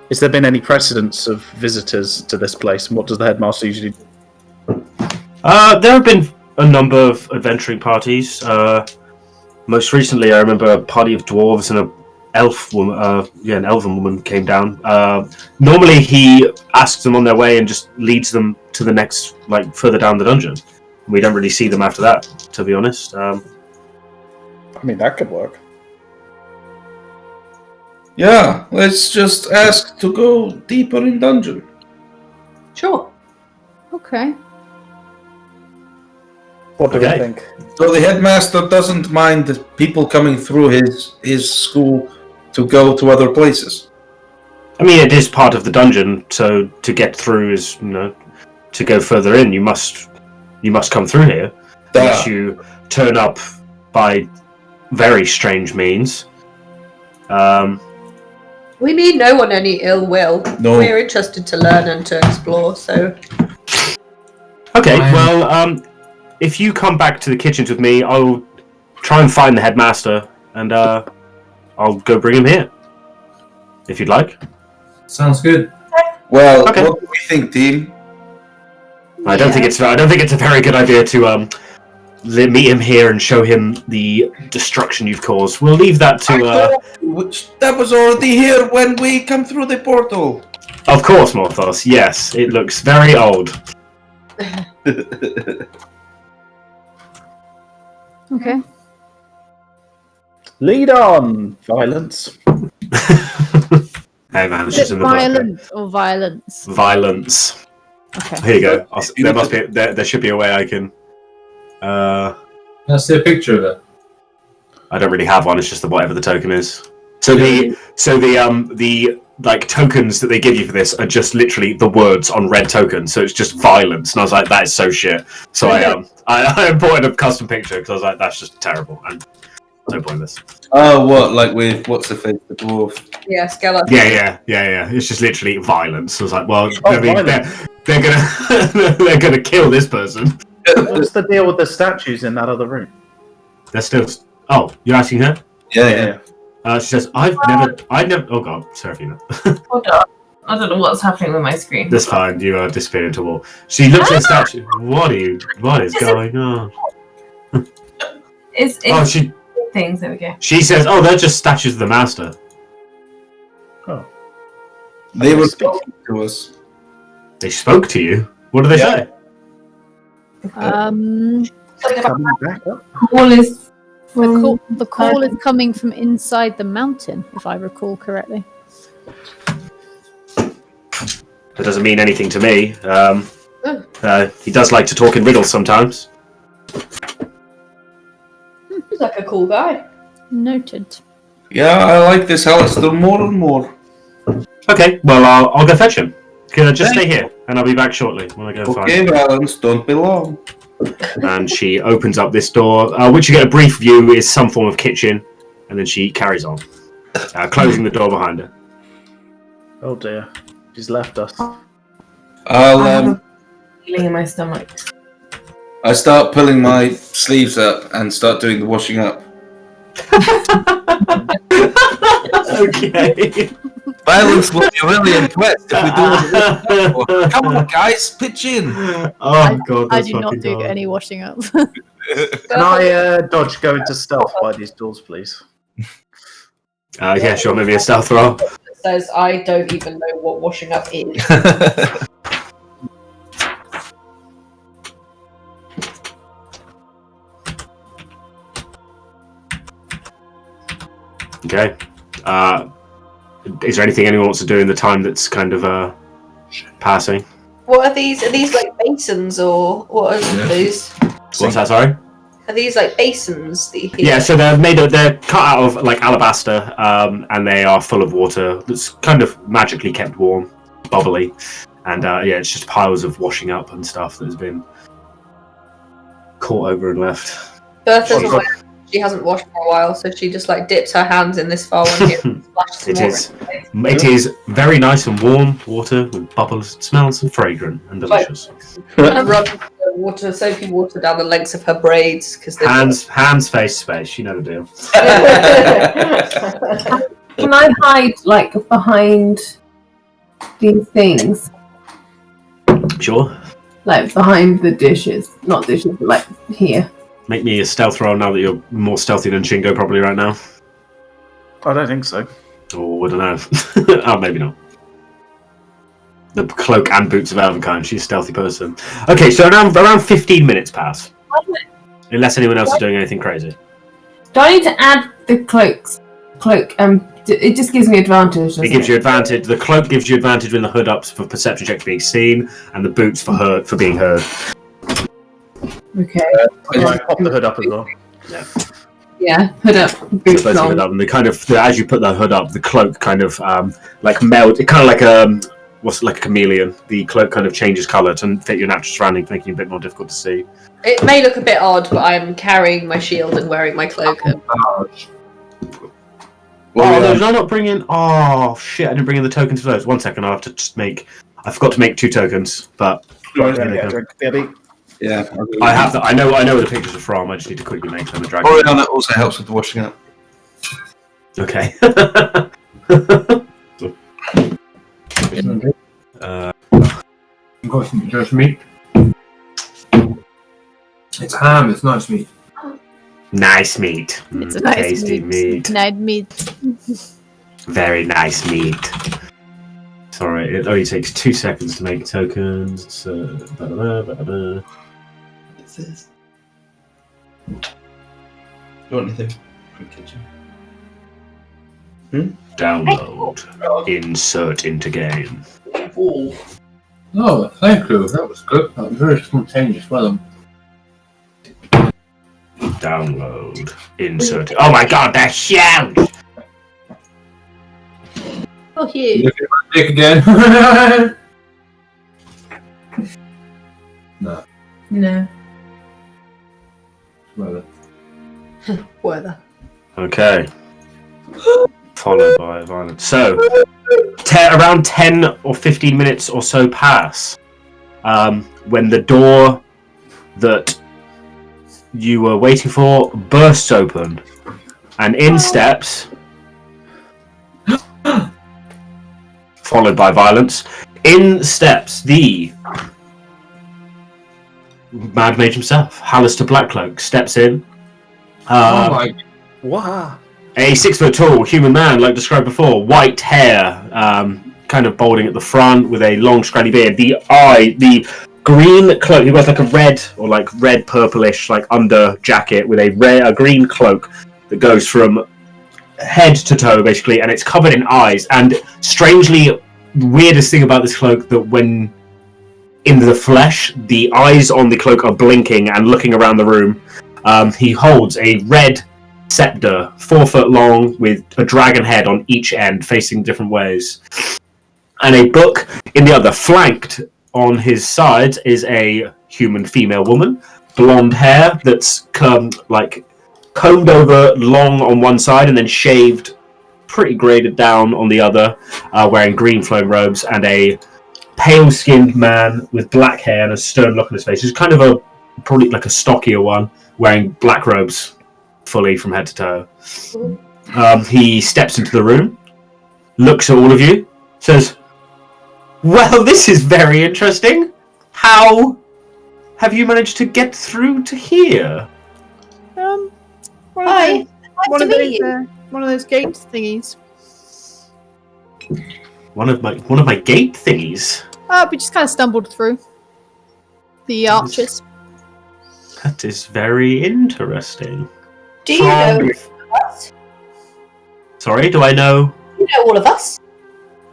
Has there been any precedence of visitors to this place, and what does the headmaster usually do? There have been a number of adventuring parties. Most recently, I remember a party of dwarves and an elven woman came down. Normally, he asks them on their way and just leads them to the next, like, further down the dungeon. We don't really see them after that, to be honest. I mean, that could work. Yeah, let's just ask to go deeper in dungeon. Sure. Okay. What do we Okay. think? So the headmaster doesn't mind the people coming through his school to go to other places? I mean, it is part of the dungeon, so to get through is, to go further in, you must come through here. Unless you turn up by very strange means. We mean no one any ill will. No. We're interested to learn and to explore, so... Okay, well, if you come back to the kitchens with me, I'll try and find the headmaster, and I'll go bring him here. If you'd like. Sounds good. Well, Okay. what do we think, team? I don't think it's a very good idea to meet him here and show him the destruction you've caused. We'll leave that to. That was already here when we come through the portal. Of course, Morthos. Yes, it looks very old. Okay. Lead on, violence. Hey man, it's Is just it in the book. violent or violence? Violence. Okay. Here you go. There should be a way I can. Let's see a picture of it. I don't really have one. It's just whatever the token is. So the like tokens that they give you for this are just literally the words on red tokens. So it's just violence, and I was like, that is so shit. So I imported a custom picture because I was like, that's just terrible and so pointless. Oh, what? Like with what's the face? The dwarf. Yeah, skeleton. Yeah. It's just literally violence. I was like, well, Violence. they're gonna they're gonna kill this person. What's the deal with the statues in that other room? They're still. Oh, you're asking her? Yeah. She says, I've never. Oh god, Seraphina. Hold on. I don't know what's happening with my screen. That's fine. You are disappearing into a wall. She looks at the statue. What is going on? It's She things. There we go. She says, "Oh, they're just statues of the master." Oh. They were talking to us. They spoke to you. What do they say? Coming back up. Call is The call is coming from inside the mountain, if I recall correctly. That doesn't mean anything to me. He does like to talk in riddles sometimes. He's like a cool guy. Noted. Yeah, I like this Halaster more and more. Okay, well, I'll go fetch him. Can I just stay here, and I'll be back shortly when I go find Okay, him. Valence, don't be long. And she opens up this door, which you get a brief view is some form of kitchen, and then she carries on, closing the door behind her. Oh dear, she's left us. I'll feeling in my stomach. I start pulling my sleeves up and start doing the washing up. Okay. Valence will be really impressed if we do it. Come on, guys, pitch in. Oh god, I that's do not fucking do hard. any washing up. Can I dodge go into stealth by these doors, please? Yeah, sure, maybe a stealth roll. Says I don't even know what washing up is. Okay. Is there anything anyone wants to do in the time that's kind of passing? What are these? Are these like basins or what are these? What's that? Sorry. Are these like basins? Yeah, so they're cut out of like alabaster, and they are full of water that's kind of magically kept warm, bubbly, and yeah, it's just piles of washing up and stuff that's been caught over and left. Bertha's aware she hasn't washed for a while, so she just like dips her hands in this foul one here. And splashes some more It is very nice and warm water with bubbles. It smells fragrant and delicious. and rub water, soapy water down the lengths of her braids because Hands, face, space. You know the deal. Can I hide like behind these things? Sure. Like behind the dishes. Not dishes, but like here. Make me a stealth roll now that you're more stealthy than Chingo probably right now. I don't think so. Or I don't know. Oh, maybe not. The cloak and boots of Elvenkind. She's a stealthy person. Okay, so around 15 minutes pass. Unless anyone else is doing anything crazy. Do I need to add the cloak? It just gives me advantage. It gives you advantage. The cloak gives you advantage when the hood ups for perception checks being seen, and the boots for being heard. Okay. I might pop the hood up as well. Yeah. Yeah, hood up, So boots both long. hood up, and as you put the hood up, the cloak kind of like melt. It kind of like like a chameleon. The cloak kind of changes colour to fit your natural surroundings, making it a bit more difficult to see. It may look a bit odd, but I'm carrying my shield and wearing my cloak. And... Did I not bring in? Oh shit! I didn't bring in the tokens for those. 1 second, I'll have to just make. I forgot to make 2 tokens, but Right, yeah, drink, Debbie. Yeah. I have that. I know where the pictures are from. I just need to quickly make them a dragon. Oridan also helps with the washing up. Okay. Just meat. It's ham. It's nice meat. Nice meat. It's a nice tasty meat. Nice meat. Very nice meat. Sorry, it only takes 2 seconds to make tokens. So, What's this? You want anything from kitchen? download. Insert into game. Oh, thank you. That was good. That was very spontaneous. Well done. Download. Insert. Oh my god, that sound! Oh, huge. Look at my dick again. No. No. Well, Weather. Okay. Followed by violence. So, around 10 or 15 minutes or so pass when the door that you were waiting for bursts open, and in steps, followed by violence, in steps the Mad Mage himself, Halaster Blackcloak, steps in. oh my. Wow. A 6 foot tall human man, like described before, white hair, kind of balding at the front with a long scraggly beard. The green cloak, he wears like a red or like red purplish like under jacket with a green cloak that goes from head to toe basically, and it's covered in eyes. And strangely, the weirdest thing about this cloak that when in the flesh, the eyes on the cloak are blinking and looking around the room. He holds a red scepter, 4 foot long, with a dragon head on each end, facing different ways, and a book in the other. Flanked on his side is a human female woman, blonde hair that's combed over long on one side and then shaved, pretty graded down on the other, wearing green flowing robes, and a pale-skinned man with black hair and a stern look on his face. He's kind of probably like a stockier one, wearing black robes fully from head to toe. He steps into the room, looks at all of you, says, "Well, this is very interesting. How have you managed to get through to here?" Hi. Nice to meet you. One of those gate thingies. One of my gate thingies. We just kind of stumbled through the arches. That is very interesting. Do you know us? Sorry, do I know? You know all of us?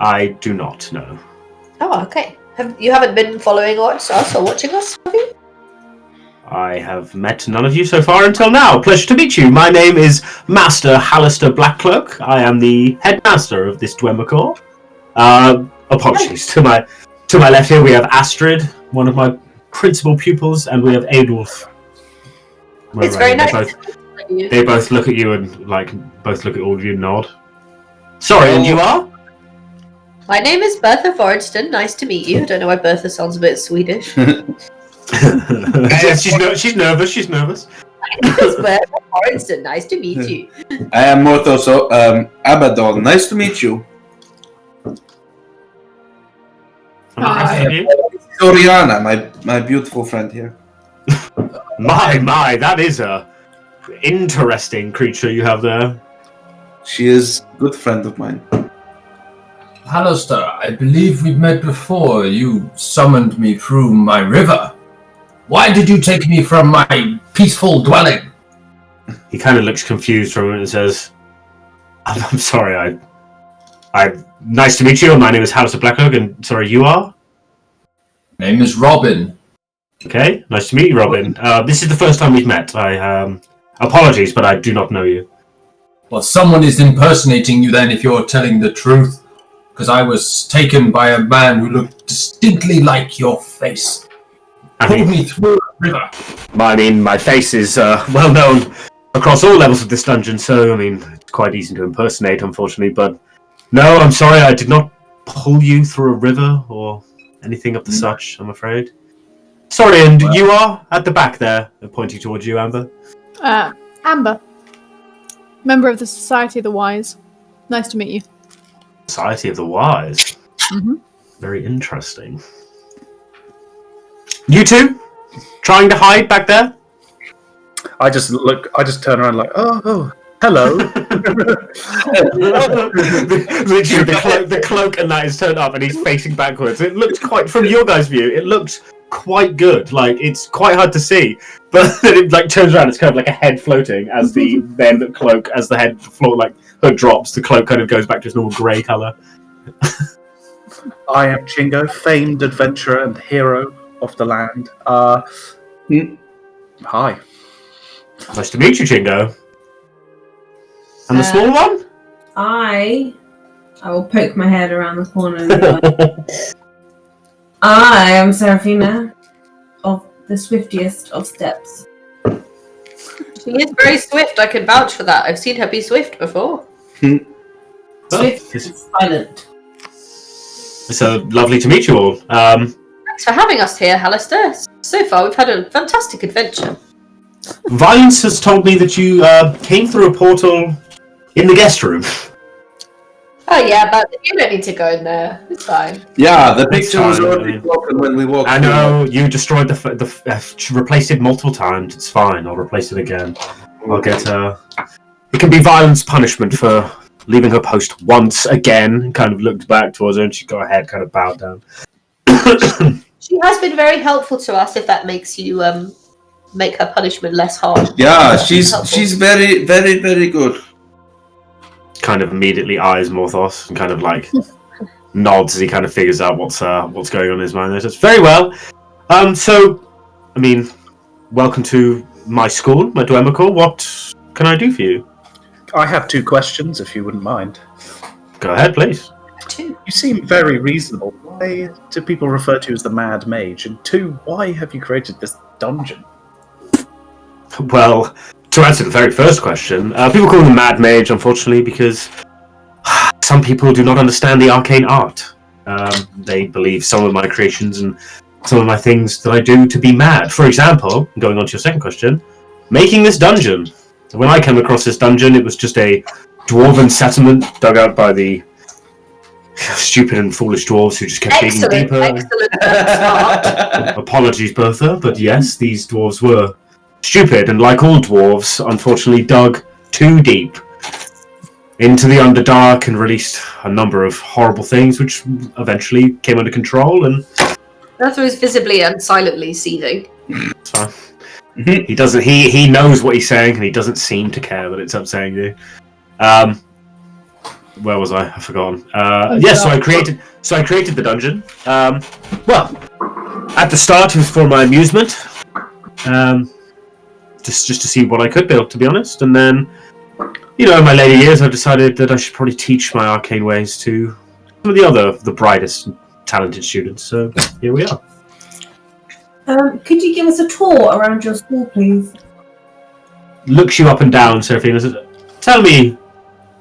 I do not know. Oh, okay. You haven't been following us or watching us, have you? I have met none of you so far until now. Pleasure to meet you. My name is Master Halaster Blackcloak. I am the headmaster of this Dwemercore. Apologies. To my left here we have Astrid, one of my principal pupils, and we have Adolf. It's very nice. They both look at you and both look at all of you and nod. Sorry, and you are? My name is Bertha Foredstone. Nice to meet you. I don't know why Bertha sounds a bit Swedish. She's nervous. She's nervous. My name is Bertha Foredstone. Nice to meet you. I am Morthos, Abaddon. Nice to meet you. Oriana, my beautiful friend here. My, that is a interesting creature you have there. She is a good friend of mine. Halaster, I believe we've met before. You summoned me through my river. Why did you take me from my peaceful dwelling? He kind of looks confused for a minute and says, I'm sorry, I nice to meet you. My name is Halaster Blackcloak, and sorry, you are? Name is Robin. Okay, nice to meet you, Robin. This is the first time we've met. I Apologies, but I do not know you. Well, someone is impersonating you then if you're telling the truth. Because I was taken by a man who looked distinctly like your face. Pulled me through a river. My face is well known across all levels of this dungeon, so, it's quite easy to impersonate, unfortunately, but no, I'm sorry, I did not pull you through a river or anything of the such, I'm afraid. Sorry, and you are at the back there, pointing towards you, Amber. Amber. Member of the Society of the Wise. Nice to meet you. Society of the Wise? Mm-hmm. Very interesting. You two? Trying to hide back there? I just turn around like, oh, hello. Literally, the cloak and that is turned up and he's facing backwards. It looks quite, from your guys' view, it looks quite good. Like, it's quite hard to see. But then it turns around, it's kind of like a head floating as the cloak, as the head hood drops, the cloak kind of goes back to its normal grey colour. I am Chingo, famed adventurer and hero of the land. Hi. Nice to meet you, Chingo. And the small one? I will poke my head around the corner and be like, I am Seraphina of the Swiftiest of Steps. She is very swift, I can vouch for that. I've seen her be swift before. Swift and silent. So lovely to meet you all. Thanks for having us here, Halaster. So far, we've had a fantastic adventure. Violence has told me that you came through a portal in the guest room. Oh yeah, but you don't need to go in there. It's fine. Yeah, the picture fine, was already broken when we walked. I know, you destroyed replaced it multiple times. It's fine, I'll replace it again. I'll get it can be violence punishment for leaving her post once again. And kind of looked back towards her and she got her head kind of bowed down. She has been very helpful to us, if that makes you make her punishment less harsh. Yeah, she's very, very, very good. Kind of immediately eyes Morthos and kind of nods as he kind of figures out what's going on in his mind. He says, very well. Welcome to my school, my Omaqen. What can I do for you? I have 2 questions, if you wouldn't mind. Go ahead, please. 2. You seem very reasonable. Why do people refer to you as the Mad Mage? And 2, why have you created this dungeon? Well, to answer the very first question, people call him Mad Mage, unfortunately, because some people do not understand the arcane art. They believe some of my creations and some of my things that I do to be mad. For example, going on to your second question, making this dungeon. When I came across this dungeon, it was just a dwarven settlement dug out by the stupid and foolish dwarves who just kept digging deeper. Excellent. Apologies, Bertha, but yes, these dwarves were stupid, and like all dwarves, unfortunately dug too deep into the Underdark and released a number of horrible things, which eventually came under control. And Bertha is visibly and silently seething. it's fine. He doesn't. He knows what he's saying, and he doesn't seem to care that it's upsetting you. Where was I? I've forgotten. So I created the dungeon. Well, at the start it was for my amusement. Just to see what I could build, to be honest. And then, in my later years, I've decided that I should probably teach my arcane ways to some of the brightest and talented students. So here we are. Could you give us a tour around your school, please? Looks you up and down, Seraphina. Says, tell me,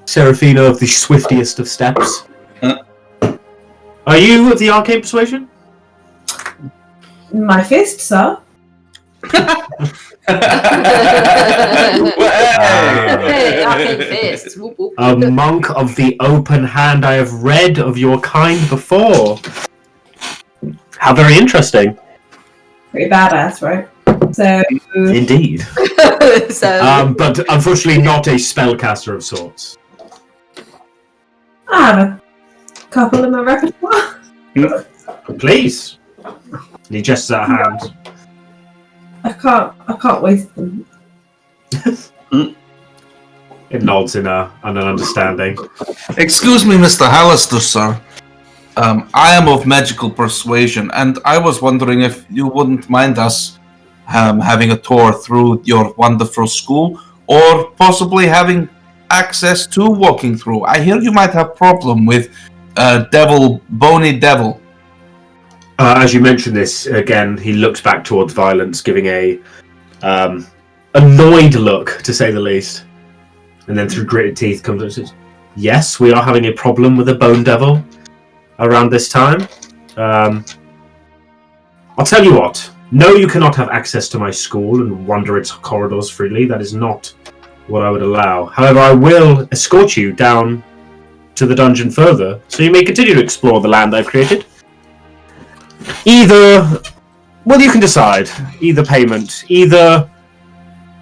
Seraphina of the Swiftest of Steps. Are you of the arcane persuasion? My fist, sir. A monk of the open hand. I have read of your kind before. How very interesting. Pretty badass, right? So Indeed. But unfortunately not a spellcaster of sorts. I have a couple in my repertoire. Please. And he gestures at hands. I can't waste them. It nods in an understanding. Excuse me, Mr. Halaster, sir. I am of magical persuasion, and I was wondering if you wouldn't mind us having a tour through your wonderful school. or possibly having access to walking through. I hear you might have problem with bony devil. As you mention this, again, he looks back towards Violence, giving a annoyed look, to say the least. And then through gritted teeth comes and says, yes, we are having a problem with the Bone Devil around this time. I'll tell you what. No, you cannot have access to my school and wander its corridors freely. That is not what I would allow. However, I will escort you down to the dungeon further, so you may continue to explore the land I've created. Either, well, you can decide. Either payment. Either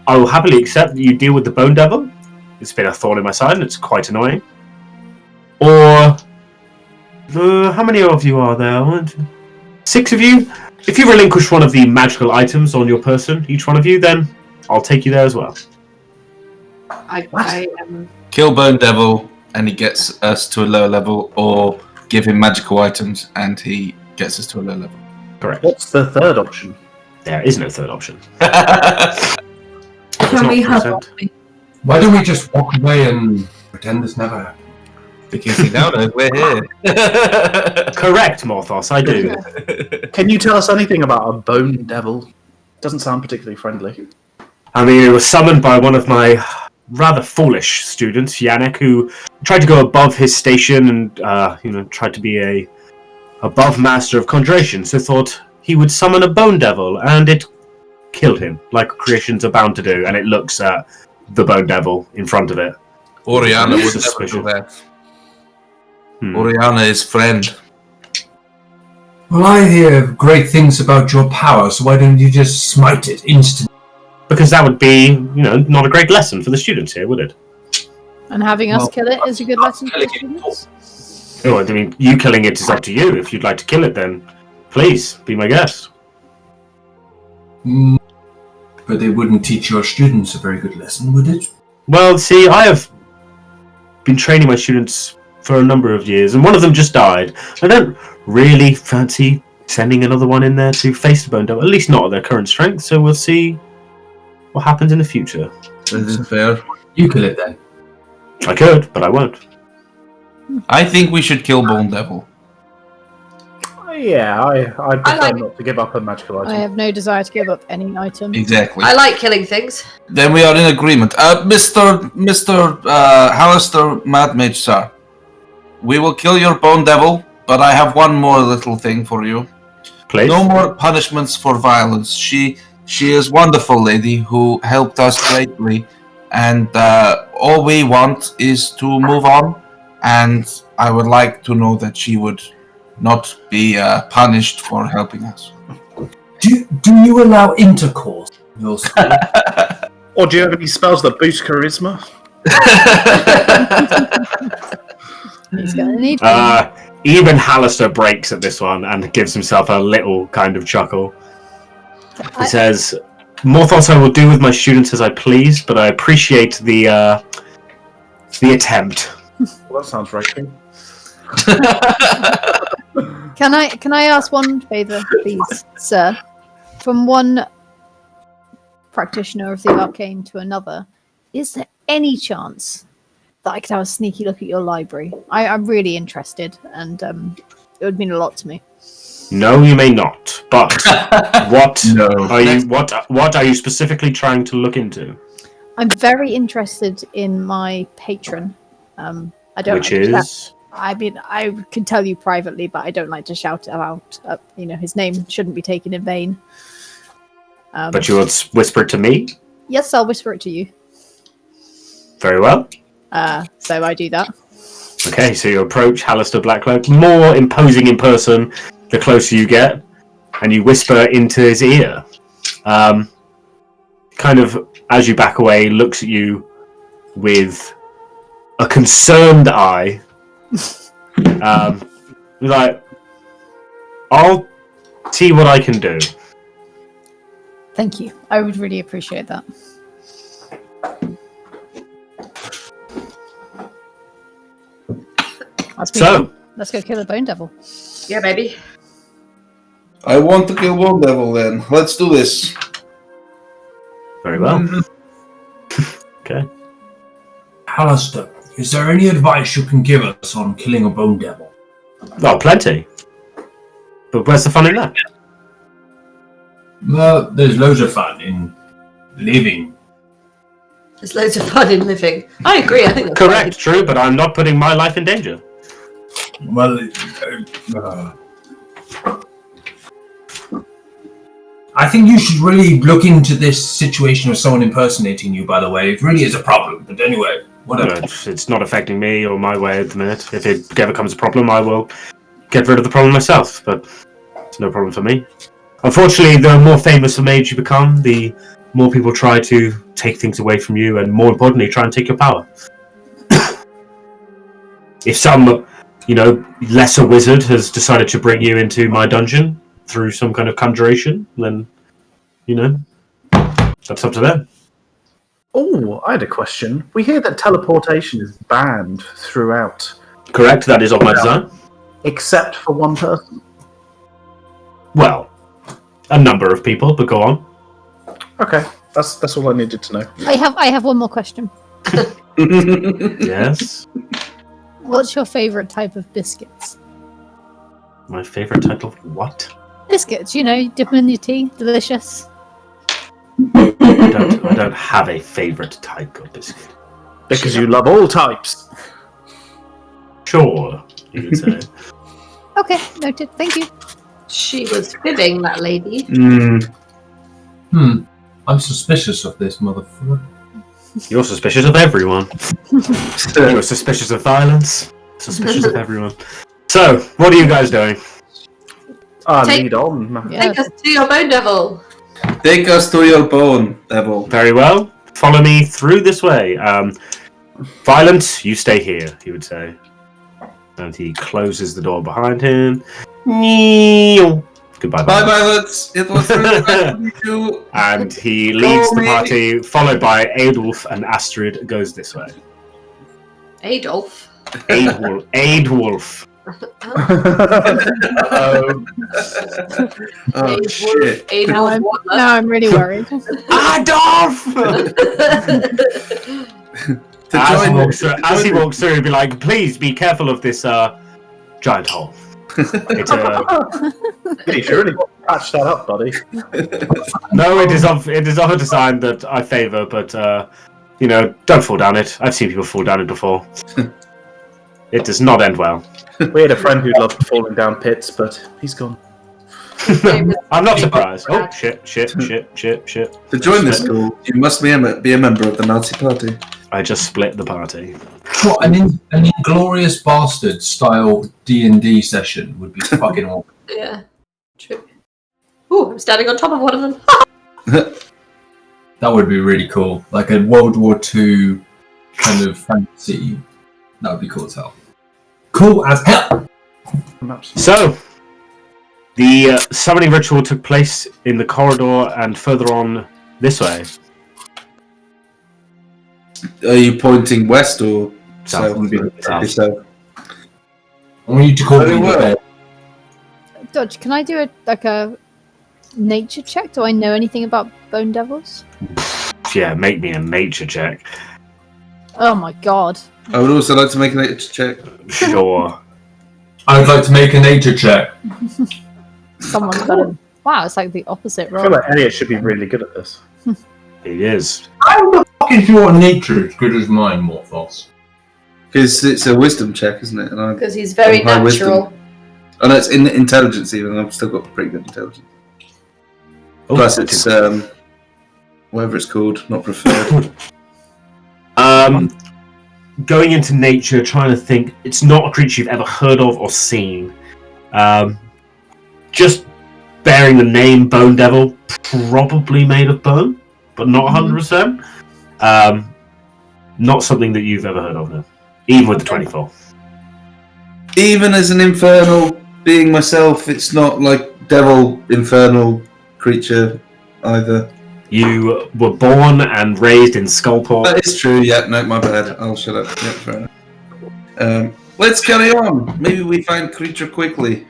I will happily accept that you deal with the Bone Devil. It's been a thorn in my side and it's quite annoying. Or, how many of you are there? 6 of you? If you relinquish one of the magical items on your person, each one of you, then I'll take you there as well. Kill Bone Devil and he gets us to a lower level, or give him magical items and he gets us to a lower level. Correct. What's the third option? There is no third option. Can we help? Why don't we just walk away and pretend this never happened? Because he now knows we're here. Correct, Morthos, I do. Can you tell us anything about a Bone Devil? Doesn't sound particularly friendly. I mean, it was summoned by one of my rather foolish students, Yannick, who tried to go above his station and, tried to be a above master of conjuration, so thought he would summon a Bone Devil, and it killed him, like creations are bound to do, and it looks at the Bone Devil in front of it. Oriana would never do that. Oriana is friend. Well, I hear great things about your power, so why don't you just smite it instantly? Because that would be, not a great lesson for the students here, would it? And having us kill it is a good lesson for the students. Oh, I mean, you killing it is up to you. If you'd like to kill it, then please, be my guest. But it wouldn't teach your students a very good lesson, would it? Well, see, I have been training my students for a number of years, and one of them just died. I don't really fancy sending another one in there to face the Bone Devil, at least not at their current strength, so we'll see what happens in the future. This is fair. You kill it then. I could, but I won't. I think we should kill Bone Devil. Yeah, I prefer not to give up a magical item. I have no desire to give up any item. Exactly. I like killing things. Then we are in agreement. Mr. Halaster Mad Mage, sir. We will kill your Bone Devil, but I have one more little thing for you. Please. No more punishments for violence. She is a wonderful lady who helped us greatly, and all we want is to move on, and I would like to know that she would not be punished for helping us. Do you allow intercourse in your school? Or do you have any spells that boost charisma? He's gonna need even Halaster breaks at this one and gives himself a little kind of chuckle. He says, Morthos, I will do with my students as I please, but I appreciate the attempt. Well, that sounds very cool. Can I ask one favour, please, sir? From one practitioner of the arcane to another, is there any chance that I could have a sneaky look at your library? I'm really interested, and it would mean a lot to me. No, you may not. But what No. what are you specifically trying to look into? I'm very interested in my patron. I don't. Which is? I mean, I can tell you privately, but I don't like to shout it out. His name shouldn't be taken in vain. But you would whisper it to me? Yes, I'll whisper it to you. Very well. So I do that. Okay, so you approach Halaster Blackcloak, more imposing in person the closer you get, and you whisper into his ear. Kind of, as you back away, looks at you with a concerned eye. Like, I'll see what I can do. Thank you. I would really appreciate that. Let's go kill a Bone Devil. Yeah, baby. I want to kill Bone Devil then. Let's do this. Very well. Halaster, is there any advice you can give us on killing a bone devil? Oh, plenty. But where's the fun in that? Well, there's loads of fun in living. There's loads of fun in living. I agree. I think that's Correct, true, but I'm not putting my life in danger. Well, I think you should really look into this situation of someone impersonating you, by the way. It really is a problem. But anyway, whatever. It's not affecting me or my way at the minute. If it ever becomes a problem, I will get rid of the problem myself, but it's no problem for me. Unfortunately, the more famous a mage you become, the more people try to take things away from you, and more importantly, try and take your power. If some, lesser wizard has decided to bring you into my dungeon through some kind of conjuration, then, that's up to them. Oh, I had a question. We hear that teleportation is banned throughout. Correct, that is on my design. Except for one person. Well, a number of people, but go on. Okay, that's all I needed to know. I have one more question. Yes. What's your favourite type of biscuits? My favourite type of what? Biscuits, dip them in your tea. Delicious. I don't have a favourite type of biscuit. Because you love all types. Sure, you could say. Okay, noted. Thank you. She was fibbing, that lady. I'm suspicious of this motherfucker. You're suspicious of everyone. You're suspicious of violence. Suspicious of everyone. So, what are you guys doing? Lead on. Yeah. Take us to your bone devil. Take us to your bone, devil. Very well. Follow me through this way. Violent, you stay here, he would say. And he closes the door behind him. Goodbye, Bye, Violence. Violence. It was really nice to meet you. And he leads the party, followed by Adolf, and Astrid goes this way. Adolf. Adolf. Oh, shit. Adolf. Now I'm really worried. Adolf! As he walks through, he'd be like, please be careful of this giant hole. It's You should really patch that up, buddy. No, it is of a design that I favour, but don't fall down it. I've seen people fall down it before. It does not end well. We had a friend who loved falling down pits, but he's gone. I'm not surprised. Oh, shit. To join this school, you must be a member of the Nazi party. I just split the party. What, an Inglorious Bastard style D&D session would be fucking awesome. Yeah. True. Ooh, I'm standing on top of one of them. That would be really cool. Like a World War II kind of fantasy. That would be cool as hell. Cool as hell! So, the summoning ritual took place in the corridor and further on this way. Are you pointing west or South. south? South. I want you to call me the well. bear. Dodge, can I do a nature check? Do I know anything about bone devils? Yeah, make me a nature check. Oh my god. I would also like to make a nature check. Sure. I would like to make a nature check. Someone's got a... Wow, it's like the opposite I feel role. like Elliot should be really good at this. It is. How the fuck is your nature as good as mine, Morthos? Because it's a wisdom check, isn't it? And Because he's very high natural. no, it's in intelligence even. I've still got pretty good intelligence. Oh, Plus, it's whatever it's called, not preferred. Going into nature, trying to think. It's not a creature you've ever heard of or seen. Just bearing the name Bone Devil, probably made of bone, but not 100%. Not something that you've ever heard of, no. Even with the 24. Even as an infernal being myself, it's not like devil infernal creature either. You were born and raised in Skullport. That is true. Yeah, no, my bad. I'll shut up. Yeah, fair enough. Let's carry on. Maybe we find creature quickly.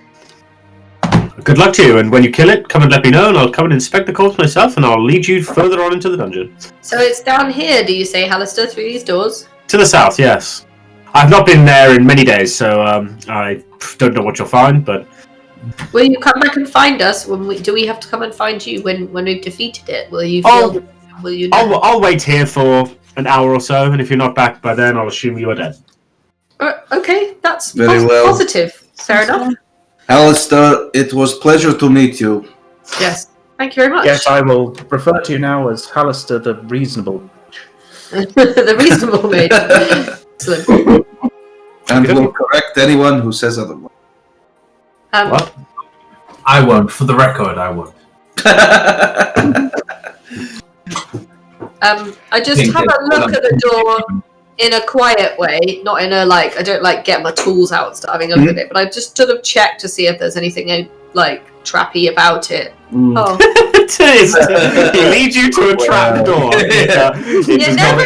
Good luck to you, and when you kill it, come and let me know, and I'll come and inspect the corpse myself, and I'll lead you further on into the dungeon. So it's down here, do you say, Halaster, through these doors? To the south, yes. I've not been there in many days, so I don't know what you'll find, but... Will you come back and find us? Do we have to come and find you when we've defeated it? Will you feel... Will you know? I'll wait here for an hour or so, and if you're not back by then, I'll assume you are dead. Okay, that's Very well. positive. Fair enough. Halaster, it was pleasure to meet you. Yes. Thank you very much. Yes, I will refer to you now as Halaster the Reasonable. The reasonable mage. Excellent. And will correct anyone who says otherwise. What? I won't. For the record, I won't. I just have a look at the door in a quiet way, not in a I don't get my tools out and start having a look at it, but I just sort of check to see if there's anything trappy about it. Oh. He leads you to a trap door. You never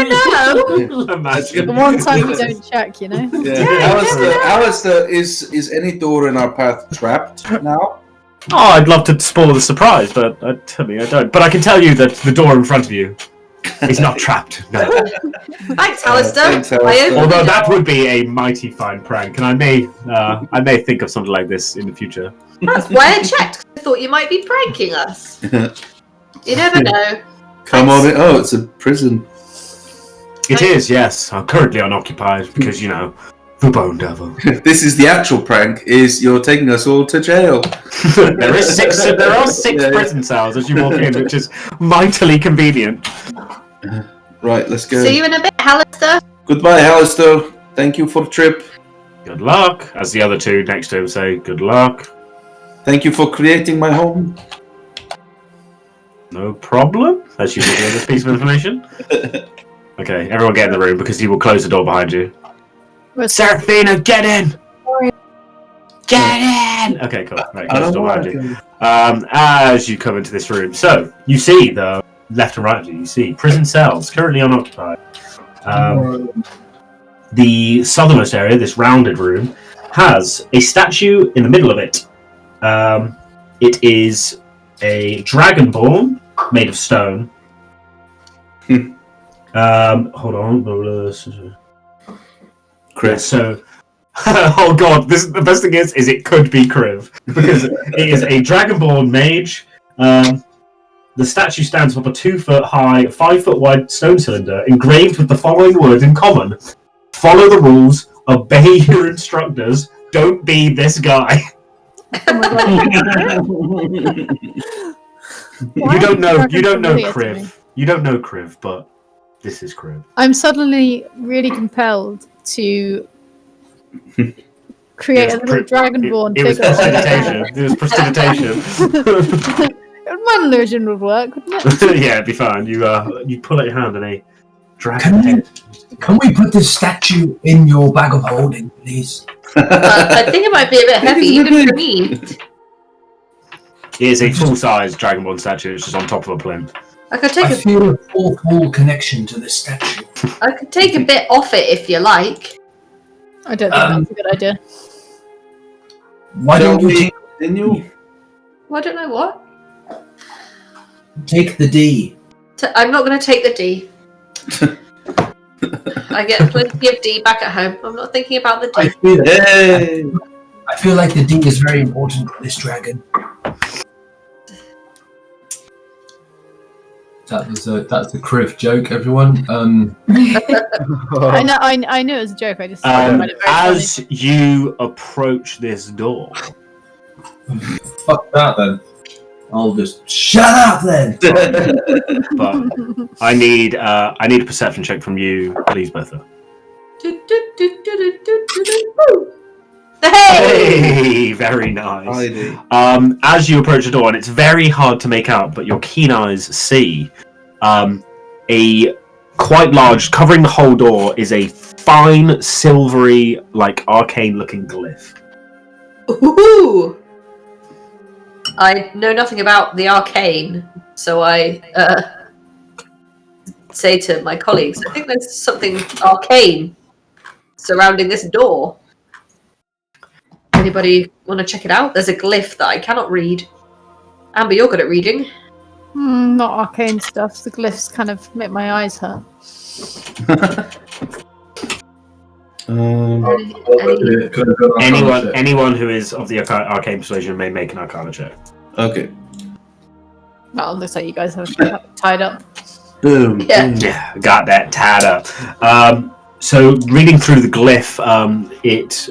know. The one time you don't check, you know. Halaster, is any door in our path trapped now? Oh, I'd love to spoil the surprise, but I don't. But I can tell you that the door in front of you is not trapped. No. Thanks, Halaster. Although that would be a mighty fine prank, and I may think of something like this in the future. That's why I checked. I thought you might be pranking us. You never know. Come on in. Oh, it's a prison. It is, yes. I'm currently unoccupied because, the Bone Devil. This is the actual prank, is you're taking us all to jail. There are six prison cells as you walk in, which is mightily convenient. Right, let's go. See you in a bit, Halaster. Goodbye, Halaster. Thank you for the trip. Good luck, as the other two next to him say, good luck. Thank you for creating my home. No problem, as you reveal this piece of information. Okay, everyone get in the room, because he will close the door behind you. Seraphina, get in! Get in! Okay, cool. Right, close the door behind you. As you come into this room, so you see the left and right of you. You see prison cells currently unoccupied. The southernmost area, this rounded room, has a statue in the middle of it. It is a dragonborn made of stone. Hold on. Chris. So, oh god, the best thing is it could be Kriv, because it is a dragonborn mage. The statue stands above a 2-foot high, 5-foot wide stone cylinder, engraved with the following word in common: follow the rules, obey your instructors, don't be this guy. Oh my god. You don't know Kriv. You don't know Kriv, but this is Kriv. I'm suddenly really compelled to create a little dragonborn It was figure. prestidigitation. My illusion would work, wouldn't it? Yeah, it'd be fine. You pull out your hand and a dragon head. Can we put this statue in your bag of holding, please? I think it might be a bit heavy, even for me. It is a full-size dragonborn statue. It's just on top of a plinth. I could take I feel a fourth wall connection to this statue. I could take a bit off it if you like. I don't think that's a good idea. Why don't you Well, I don't know what. take the D? I'm not going to take the D. I get plenty of D back at home. I'm not thinking about the D. I feel like the D is very important for this dragon. That's a Kriv joke, everyone. I know it was a joke. I just find it very as funny. you approach this door, Fuck that then. I'll just shut up then. but I need a perception check from you, please, Bertha. Hey, very nice. As you approach the door, and it's very hard to make out, but your keen eyes see a quite large, covering the whole door, is a fine, silvery, arcane-looking glyph. Ooh! I know nothing about the arcane, so I say to my colleagues, I think there's something arcane surrounding this door. Anybody want to check it out? There's a glyph that I cannot read. Amber, you're good at reading. Not arcane stuff. The glyphs kind of make my eyes hurt. Anyone who is of the arcane persuasion may make an arcana check. Okay. Well, it looks like you guys have it tied up. Boom. Yeah, got that tied up. So reading through the glyph, it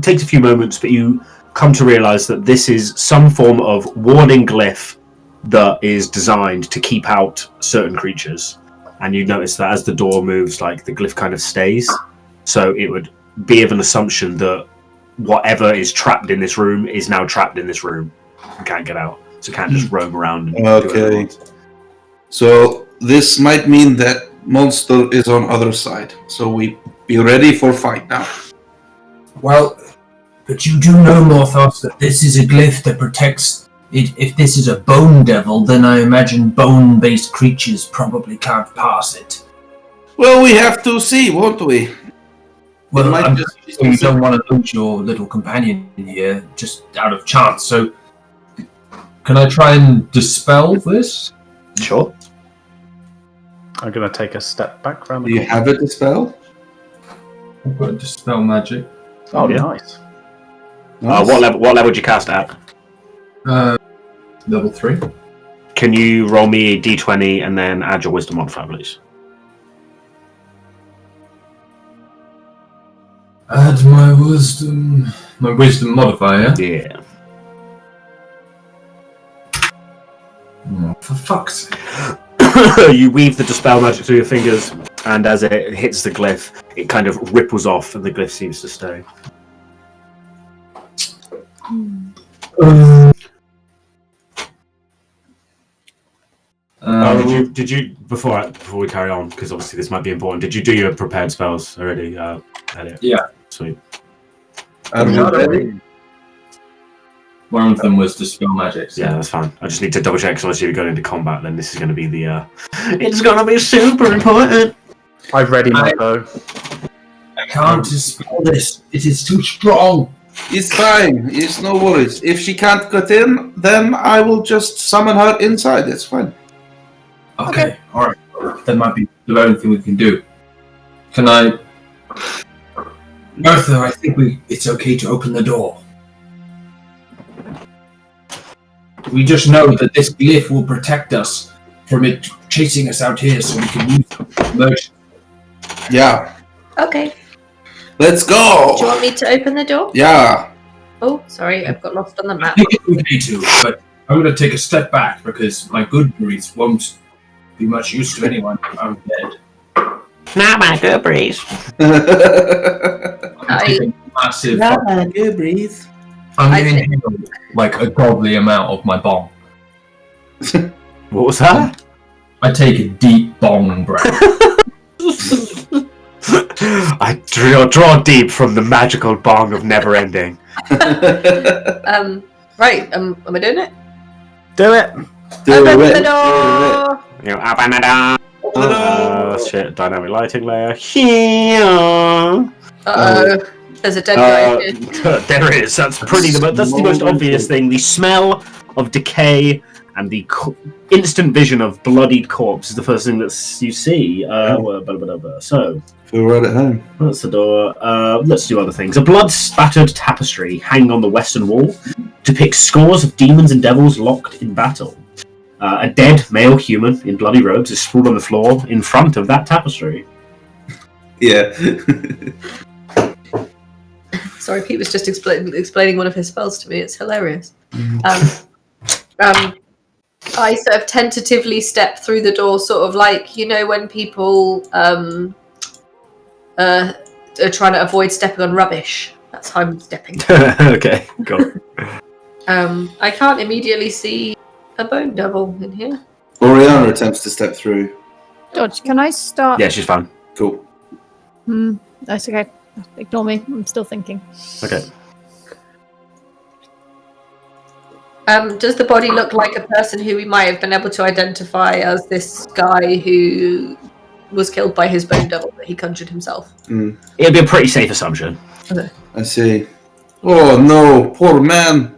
takes a few moments, but you come to realize that this is some form of warning glyph that is designed to keep out certain creatures. And you notice that as the door moves, like the glyph kind of stays. So it would be of an assumption that whatever is trapped in this room is now trapped in this room and can't get out. So can't just roam around. And do whatever it Okay. wants. So this might mean that monster is on other side. So we be ready for fight now. Well, but you do know, Morthos, that this is a glyph that protects it. If this is a bone devil, then I imagine bone-based creatures probably can't pass it. Well, we have to see, won't we? Well, might I'm just- just you don't want to lose your little companion here just out of chance. So, can I try and dispel this? Sure. I'm going to take a step back round Do the you corner. have it dispel? I've got dispel magic. Oh, nice. Nice. What level would you cast at? Level 3. Can you roll me a d20 and then add your wisdom modifier, please? Add my wisdom modifier. Yeah. Oh, for fuck's sake. You weave the dispel magic through your fingers, and as it hits the glyph, it kind of ripples off, and the glyph seems to stay. Did you before we carry on, because obviously this might be important? Did you do your prepared spells already, Elliot? Yeah. Sweet. I'm ready. One of them was dispel magic. So. Yeah, that's fine. I just need to double check, because unless you're going into combat, then this is going to be the. It's going to be super important. I've ready my bow. I can't dispel this. It is too strong. It's fine. It's no worries. If she can't get in, then I will just summon her inside. It's fine. Okay. All right. That might be the only thing we can do. Can I, Bertha? I think it's okay to open the door. We just know that this glyph will protect us from it chasing us out here, so we can use it. Yeah. Okay. Let's go. Do you want me to open the door? Yeah. Oh, sorry, I've got lost on the I map. think it's okay to, but I'm going to take a step back because my good breeze won't be much use to anyone if I'm dead. Not my good breeze. I'm taking a massive. Good breathe. I'm going to inhale like a godly amount of my bong. What was that? I take a deep bong breath. I draw deep from the magical bong of never ending. Right, am I doing it? Do it! Open the door! You know, open the door. Shit, dynamic lighting layer. Uh-oh. There's a dead guy here. There is. That's the most obvious thing. The smell of decay and the instant vision of bloodied corpse is the first thing that you see. So, Feel right at home. that's the door. Let's do other things. A blood-spattered tapestry hanging on the western wall depicts scores of demons and devils locked in battle. A dead male human in bloody robes is sprawled on the floor in front of that tapestry. Yeah. Sorry, Pete was just explaining one of his spells to me. It's hilarious. I sort of tentatively step through the door, sort of like, you know, when people are trying to avoid stepping on rubbish. That's how I'm stepping. Okay, cool. I can't immediately see a bone devil in here. Oriana attempts to step through. Dodge, can I start? Yeah, she's fine. Cool. That's okay. Ignore me. I'm still thinking. Okay. Does the body look like a person who we might have been able to identify as this guy who was killed by his bone devil that he conjured himself? It'd be a pretty safe assumption. I see. Oh no, poor man.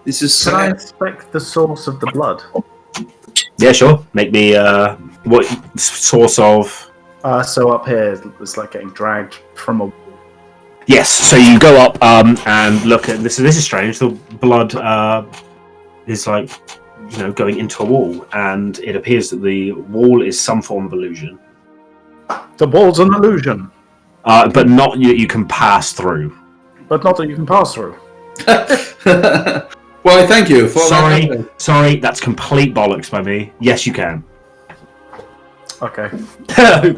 This is Can I sad. inspect the source of the blood? Yeah, sure. Make me what source of? So up here, it's like getting dragged from a. Yes. So you go up and look at this. This is strange. The blood is like going into a wall, and it appears that the wall is some form of illusion. The wall's an illusion, but not you can pass through. but not that you can pass through. Why, thank you for Sorry, that's complete bollocks by me. Yes, you can. Okay.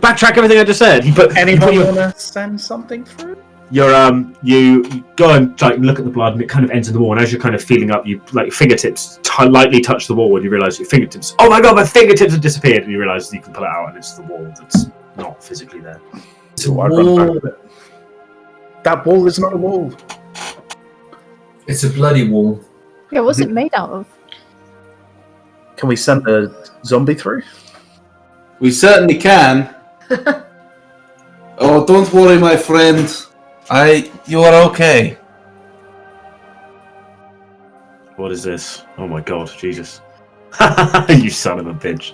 Backtrack everything I just said. Anybody want to send something through? You go and look at the blood, and it kind of ends in the wall. And as you're kind of feeling up, you fingertips lightly touch the wall, and you realise your fingertips. Oh my god, my fingertips have disappeared! And you realise you can pull it out, and it's the wall that's not physically there. So I run back with it. That wall is not a wall. It's a bloody wall. Yeah, what's it made out of? Can we send a zombie through? We certainly can. Oh, don't worry, my friend. You are okay. What is this? Oh my god, Jesus! You son of a bitch.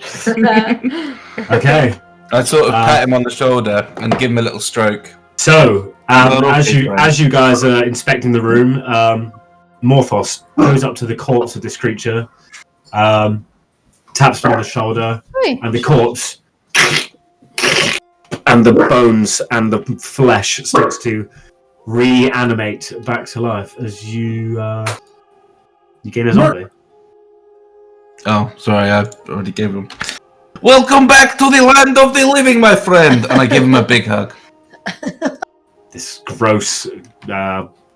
Okay. I sort of pat him on the shoulder and give him a little stroke. So, as you guys are inspecting the room, Morthos goes up to the corpse of this creature, taps him on the shoulder, and the corpse and the bones and the flesh starts to reanimate back to life as you gain a zombie. Oh, sorry, I already gave him. Welcome back to the land of the living, my friend! And I give him a big hug. This gross,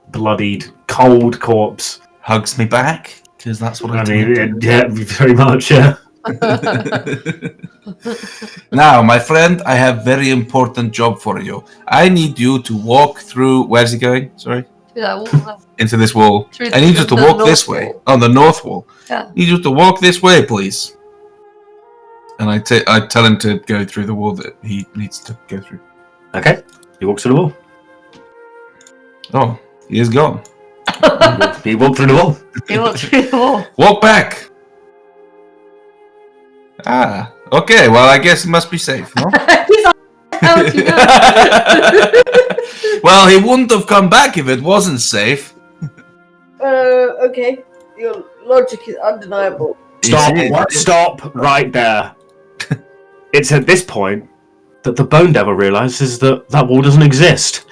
bloodied, cold corpse hugs me back, because that's what I mean. Yeah, very much. Yeah. Now, my friend, I have a very important job for you. I need you to walk through. Where's he going? Sorry. Into this wall. I need you to walk this way. On the north wall. Yeah. I need you to walk this way, please. And I tell him to go through the wall that he needs to go through. Okay. He walks through the wall. Oh, he is gone. He walked through the wall. He walked through the wall. Walk back. Ah, okay. Well, I guess it must be safe, no? He's like, how do you know? Well, he wouldn't have come back if it wasn't safe. Okay. Your logic is undeniable. Stop right there. It's at this point that the Bone Devil realizes that wall doesn't exist.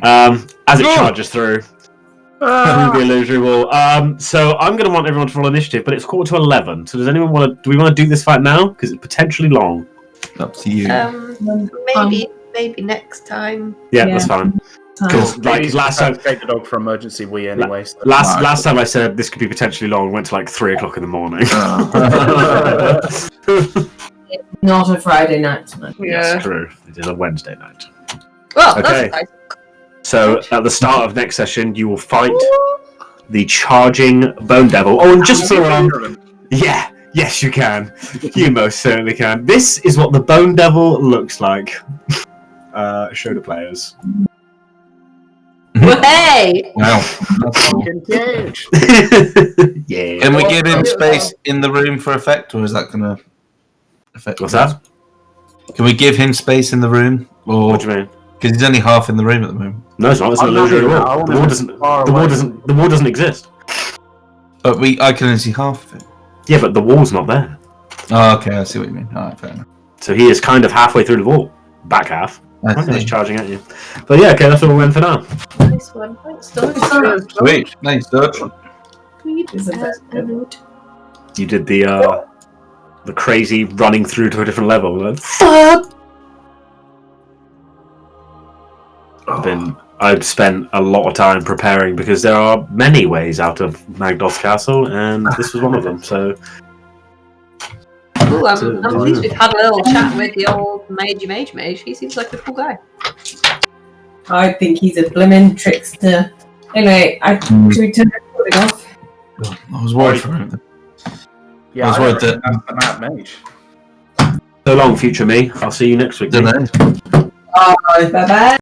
As it charges through the illusory wall. So I'm going to want everyone to roll initiative, but it's 11:15. So does anyone want to? Do we want to do this fight now? Because it's potentially long. Up to you. Maybe next time. Yeah, that's fine. Because last time, take the dog for emergency wee anyway. So last time I said this could be potentially long, went to 3:00 in the morning. Not a Friday night tonight. Yeah. That's true. It is a Wednesday night. Well, Okay. that's nice. So at the start of next session, you will fight the charging Bone Devil. Oh, and just for yes, you can. You most certainly can. This is what the Bone Devil looks like. Show the players. Well, hey! Wow. That's cool. Yeah. Can we give him space in the room for effect, or is that going to affect? What's that? Can we give him space in the room, or What do you mean? because he's only half in the room at the moment? No, it's not. It's an I'm not illusory even- I wall. want The him wall as doesn't. far The wall away. doesn't. The wall doesn't exist. But I can only see half of it. Yeah, but the wall's not there. Oh, okay, I see what you mean. All right, fair enough. So he is kind of halfway through the wall, back half. I And he's see. charging at you. But yeah, okay, that's all we went for now. Nice one. Thanks, Dodge. Sweet, nice Dodge. You did the crazy running through to a different level. Like, fuck! I've spent a lot of time preparing because there are many ways out of Magdoth's castle, and this was one of them. So Cool, I'm pleased we've had a little chat with the old Mage. He seems like a cool guy. I think he's a blimmin' trickster. Anyway, should we turn the recording off? I was worried for him. Yeah, I was worried reckon that's the Mad Mage. long, future me. I'll see you next week. Don't know. Bye bye.